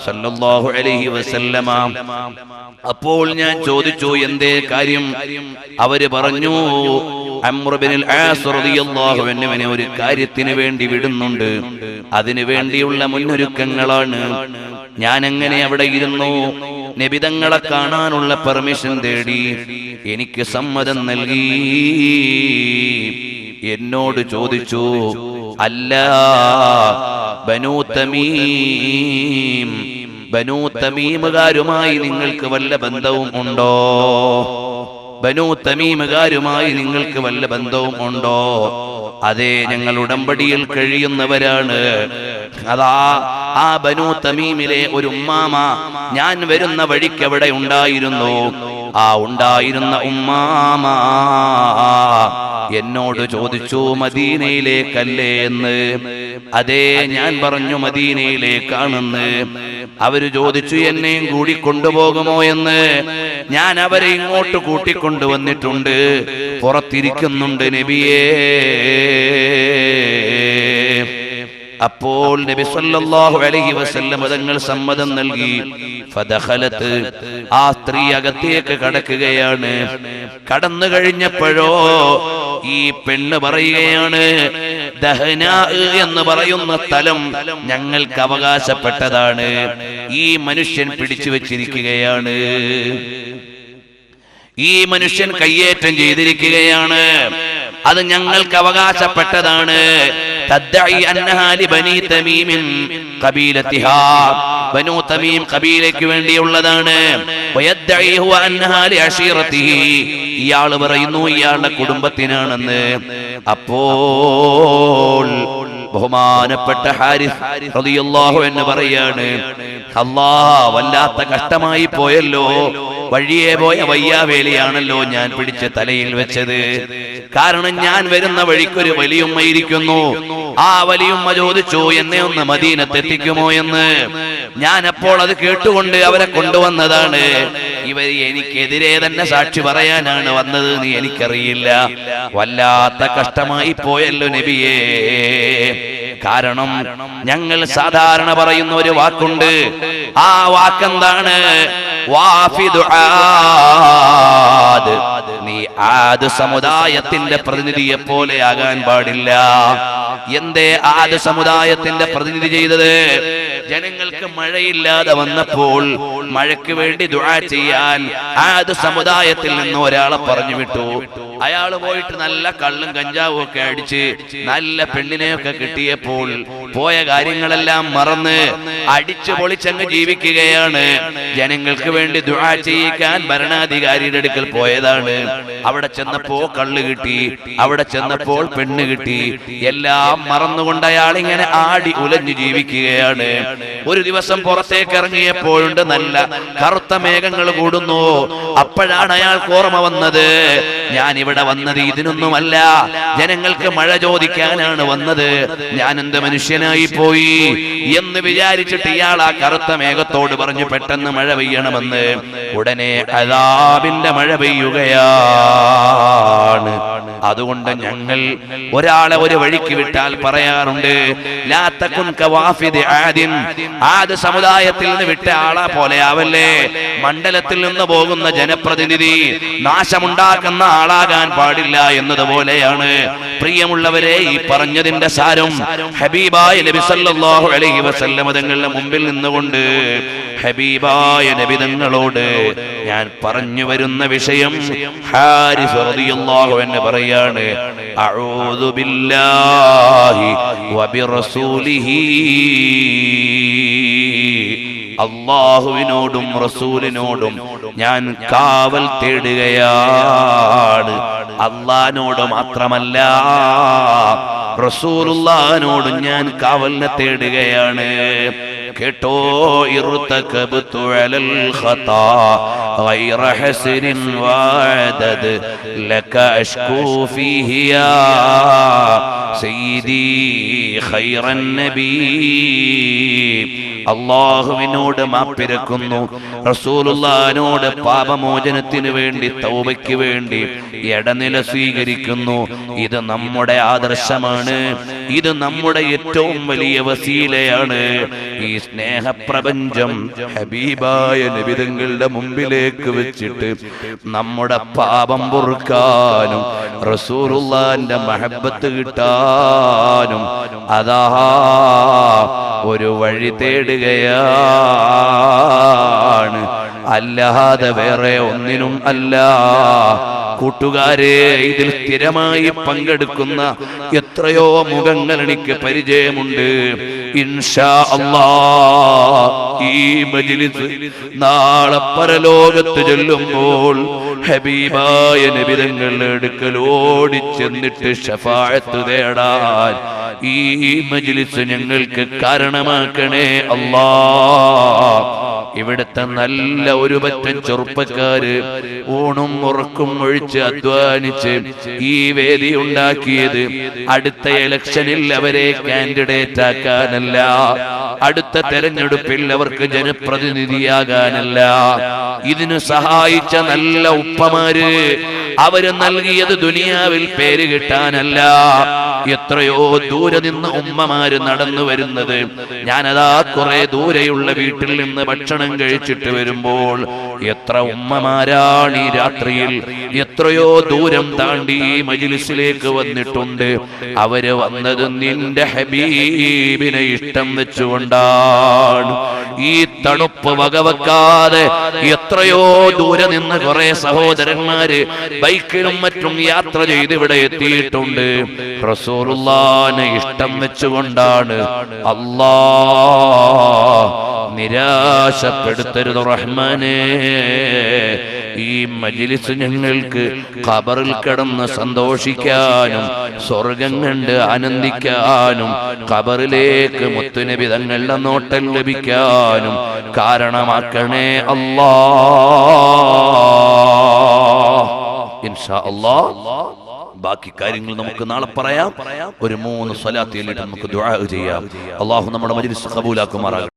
സല്ലല്ലാഹു അലൈഹി വസല്ലമ. അപ്പോൾ ഞാൻ ചോദിച്ചു, എന്തേ കാര്യം? അവര് പറഞ്ഞു, അംർ ഇബ്നുൽ ആസ് റളിയല്ലാഹു അൻഹുവിനെ ഒരു കാര്യത്തിന് വേണ്ടി വിടുന്നുണ്ട്, അതിനു വേണ്ടിയുള്ള മുന്നൊരുക്കങ്ങളാണ്. ഞാൻ എങ്ങനെ അവിടെ ഇരുന്നു, നബിതങ്ങളെ കാണാനുള്ള പെർമിഷൻ തേടി, എനിക്ക് സമ്മതം നൽകി. എന്നോട് ചോദിച്ചു, അല്ല ബനൂ തമീം, ബനൂ തമീമുകാരുമായി നിങ്ങൾക്ക് വല്ല ബന്ധവും ഉണ്ടോ? ബനൂ തമീമുകാരുമായി നിങ്ങൾക്ക് വല്ല ബന്ധവും ഉണ്ടോ? അതെ, ഞങ്ങൾ ഉടമ്പടിയിൽ കഴിയുന്നവരാണ്. അതാ ആ ബനൂ തമീമിലെ ഒരു ഉമ്മാമ ഞാൻ വരുന്ന വഴിക്ക് അവിടെ ഉണ്ടായിരുന്നു. ആ ഉണ്ടായിരുന്ന ഉമ്മാമ എന്നോട് ചോദിച്ചു, മദീനയിലേക്കല്ലേ എന്ന്. അതെ, ഞാൻ പറഞ്ഞു മദീനയിലേക്കാണെന്ന്. അവര് ചോദിച്ചു, എന്നെയും കൂടി കൊണ്ടുപോകുമോ എന്ന്. ഞാൻ അവരെ ഇങ്ങോട്ട് കൂട്ടിക്കൊണ്ടുവന്നിട്ടുണ്ട്, പുറത്തിരിക്കുന്നുണ്ട് നബിയേ. അപ്പോൾ നബി സല്ലല്ലാഹു അലൈഹി വസല്ലം തങ്ങൾ സമ്മതം നൽകി. ഫദഖലത്ത്, ആ സ്ത്രീ അകത്തേക്ക് കടക്കുകയാണ്. കടന്നു കഴിഞ്ഞപ്പോഴോ ഈ പെണ്ണ് പറയുകയാണ്, ദഹ്നാ എന്ന് പറയുന്ന സ്ഥലം ഞങ്ങൾക്ക് അവകാശപ്പെട്ടതാണ്. ഈ മനുഷ്യൻ പിടിച്ചു വെച്ചിരിക്കുകയാണ്, ഈ മനുഷ്യൻ കയ്യേറ്റം ചെയ്തിരിക്കുകയാണ്, അത് ഞങ്ങൾക്ക് അവകാശപ്പെട്ടതാണ്. തദ്ദഈ അന്നഹാ ലിബനീ തമീമിൻ ഖബീലതിഹാ, ബനൂ തമീം ഖബീലയ്ക്ക് വേണ്ടിയുള്ളതാണ്. വയദ്ദഈ ഹുവ അന്നഹാ ലിഅശീറതിഹി, ഇയാൾ പറയുന്നു ഇയാളുടെ കുടുംബത്തിനാണെന്ന്. അപ്പോൾ ബഹുമാനപ്പെട്ട ഹാരിസ് റളിയല്ലാഹു അൻഹു പറയാണ്, അല്ലാഹ് വല്ലാത്ത കഷ്ടമായി പോയല്ലോ, വഴിയെ പോയ വയ്യാവേലിയാണല്ലോ ഞാൻ പിടിച്ച് തലയിൽ വെച്ചത്. കാരണം ഞാൻ വരുന്ന വഴിക്കൊരു വലിയുമ്മ ഇരിക്കുന്നു, ആ വലിയുമ്മ ചോദിച്ചു എന്നെ ഒന്ന് മദീനത്തെത്തിക്കുമോ എന്ന്. ഞാൻ അപ്പോൾ അത് കേട്ടുകൊണ്ട് അവരെ കൊണ്ടുവന്നതാണ്. ഇവർ എനിക്കെതിരെ തന്നെ സാക്ഷി പറയാനാണ് വന്നത് എന്ന് എനിക്കറിയില്ല. വല്ലാത്ത കഷ്ടമായി പോയല്ലോ നബിയേ. കാരണം ഞങ്ങൾ സാധാരണ പറയുന്ന ഒരു വാക്കുണ്ട്, ആ വാക്കെന്താണ്? വാഫിദു ആദ്. നീ ആദ് സമുദായത്തിന്റെ പ്രതിനിധിയെ പോലെ ആകാൻ പാടില്ല. എന്തേ ആദ് സമുദായത്തിന്റെ പ്രതിനിധി ചെയ്തത്? ജനങ്ങൾക്ക് മഴയില്ലാതെ വന്നപ്പോൾ മഴയ്ക്ക് വേണ്ടി ദുആ ചെയ്യാൻ ആദ് സമുദായത്തിൽ നിന്ന് ഒരാളെ പറഞ്ഞു വിട്ടു. അയാൾ പോയിട്ട് നല്ല കള്ളും കഞ്ചാവും ഒക്കെ അടിച്ച് നല്ല പെണ്ണിനെയൊക്കെ കിട്ടിയപ്പോൾ പോയ കാര്യങ്ങളെല്ലാം മറന്ന് അടിച്ചു പൊളിച്ചങ്ങ് ജീവിക്കുകയാണ്. ജനങ്ങൾക്ക് വേണ്ടി ദുആ ചെയ്യിക്കാൻ ഭരണാധികാരിയുടെ അടുക്കൽ പോയതാണ്. അവിടെ ചെന്നപ്പോ കള്ള് കിട്ടി, അവിടെ ചെന്നപ്പോൾ പെണ്ണ് കിട്ടി, എല്ലാം മറന്നുകൊണ്ട് അയാൾ ഇങ്ങനെ ആടി ഉലഞ്ഞു ജീവിക്കുകയാണ്. ഒരു ദിവസം പുറത്തേക്ക് ഇറങ്ങിയപ്പോഴുണ്ട് നല്ല കറുത്ത മേഘങ്ങൾ കൂടുന്നു. അപ്പോഴാണ് അയാൾക്ക് ഓർമ്മ വന്നത്, ഞാൻ ഇവിടെ വന്നത് ഇതിനൊന്നുമല്ല, ജനങ്ങൾക്ക് മഴ ചോദിക്കാനാണ് വന്നത്, ഞാൻ എന്ത് മനുഷ്യനായി പോയി എന്ന് വിചാരിച്ചിട്ട് ഇയാൾ ആ കറുത്ത മേഘത്തോട് പറഞ്ഞു പെട്ടെന്ന് മഴ പെയ്യണമെന്ന്. ഉടനെ അദാബിന്റെ മഴ പെയ്യുകയാണ്. അതുകൊണ്ട് ഞങ്ങൾ ഒരാളെ ഒരു വഴിക്ക് വിട്ടാൽ പറയാറുണ്ട്, ലാ തകുൻ കവാഫിദ് ആദിൻ, ആദ് സമുദായത്തിൽ നിന്ന് വിട്ട ആളെ പോലെ ആവല്ലേ. മണ്ഡലത്തിൽ നിന്ന് പോകുന്ന ജനപ്രതിനിധി നാശമുണ്ടാക്കുന്ന ആളാകാൻ പാടില്ല എന്നതുപോലെയാണ്. പ്രിയമുള്ളവരെ, ഈ പറഞ്ഞതിന്റെ സാരം ഹബീബായ നബി സല്ലല്ലാഹു അലൈഹി വസല്ലം തങ്ങളുടെ മുമ്പിൽ നിന്നുകൊണ്ട് ഹബീബായ നബി തങ്ങളോട് ഞാൻ പറഞ്ഞു വരുന്ന വിഷയം ഹാരിസ് റളിയല്ലാഹു അൻഹു പറയാണ്, അഊദു ബില്ലാഹി വബിറസൂലിഹി, അല്ലാഹുവിനോടും റസൂലിനോടും ഞാൻ കാവൽ തേടുകയാണ്. അല്ലാഹുവിനോട് മാത്രമല്ല റസൂലുള്ളാഹിനോടും ഞാൻ കാവലിനെ തേടുകയാണ്. കേട്ടോ, ഇർതകബ്തു അലൽ ഖതാ ഗൈറ ഹസ്നിൻ വഅദദ് ലക അഷ്കൂ ഫീഹി യാ സയ്യിദി ഖൈറൻ നബി. അല്ലാഹുവിനോട് മാപ്പിരക്കുന്നു, റസൂലുള്ളാഹിനോട് പാപമോചനത്തിന് വേണ്ടി തൗബയ്ക്ക് വേണ്ടി ഇടനില സ്വീകരിക്കുന്നു. ഇത് നമ്മുടെ ആദർശമാണ്, ഇത് നമ്മുടെ ഏറ്റവും വലിയ വസീലയാണ്. ഈ സ്നേഹപ്രപഞ്ചം ഹബീബായ നബി തങ്ങളുടെ മുമ്പിലേക്ക് വെച്ചിട്ട് നമ്മുടെ പാപം പൊറുക്കാനും റസൂലുള്ളാഹിന്റെ മഹബ്ബത്ത് കിട്ടാനും അതാ ഒരു വഴി തേടുകയാണ്, അല്ലാതെ വേറെ ഒന്നിനും അല്ല. കൂട്ടുകാരെ, ഇതിൽ സ്ഥിരമായി പങ്കെടുക്കുന്ന എത്രയോ മുഖങ്ങൾ എനിക്ക് പരിചയമുണ്ട്. ഇൻഷാ അല്ലാഹ് ഈ മജ്ലിസ് നാളെ പരലോകത്ത് ചൊല്ലുമ്പോൾ ഹബീബായ നബി തങ്ങളുടെ അടുക്കൽ ഓടിച്ചെന്നിട്ട് ശഫാഅത്ത് തേടാൻ ഈ മജ്ലിസ് ഞങ്ങൾക്ക് കാരണമാക്കണേ അല്ലാഹ്. ഇവിടുത്തെ നല്ല ഒരു പറ്റം ചെറുപ്പക്കാര് ഊണും ഉറക്കും ഒഴിച്ച് അധ്വാനിച്ച് ഈ വേദി ഉണ്ടാക്കിയത് അടുത്ത ഇലക്ഷനിൽ അവരെ കാൻഡിഡേറ്റ് ആക്കാനല്ല, അടുത്ത തെരഞ്ഞെടുപ്പിൽ അവർക്ക് ജനപ്രതിനിധിയാകാനല്ല. ഇതിന് സഹായിച്ച നല്ല ഉപ്പമാര് അവര് നൽകിയത് ദുനിയാവിൽ പേര് കിട്ടാനല്ല. എത്രയോ ദൂരെ നിന്ന് ഉമ്മമാര് നടന്നു വരുന്നത്. ഞാനതാ കുറെ ദൂരെയുള്ള വീട്ടിൽ നിന്ന് ഭക്ഷണം കഴിച്ചിട്ട് വരുമ്പോൾ എത്ര ഉമ്മമാരാണ് ഈ രാത്രിയിൽ എത്രയോ ദൂരം താണ്ടി ഈ മജ്ലിസിലേക്ക് വന്നിട്ടുണ്ട്. അവര് വന്നത് നിന്റെ ഹബീബിനെ ഇഷ്ടം വെച്ചുകൊണ്ടാണ്. ഈ തണുപ്പ് വകവെക്കാതെ എത്രയോ ദൂരെ നിന്ന് കുറെ സഹോദരന്മാര് ബൈക്കിലും മറ്റും യാത്ര ചെയ്ത് ഇവിടെ എത്തിയിട്ടുണ്ട്. റസൂലുള്ളാഹിനെ ഇഷ്ടം വെച്ചുകൊണ്ടാണ്. അല്ലാഹ് നിരാശപ്പെടുത്തരുത് റഹ്മാനേ. ഈ മജ്ലിസ് ഞങ്ങൾക്ക് ഖബറിൽ കിടന്ന് സന്തോഷിക്കാനും സ്വർഗം കണ്ട് ആനന്ദിക്കാനും ഖബറിലേക്ക് മുത്തുനബി തങ്ങളുടെ നോട്ടം ലഭിക്കാനും കാരണമാക്കണേ അല്ലാഹ്. ഇൻഷാ അല്ലാഹ് ബാക്കി കാര്യങ്ങൾ നമുക്ക് നാളെ പറയാം. ഒരു 3 സ്വലാത്ത് ചൊല്ലിട്ട് നമുക്ക് ദുആ ചെയ്യാം. അല്ലാഹു നമ്മുടെ മജ്ലിസ് ഖബൂലാക്കുമാറാകട്ടെ.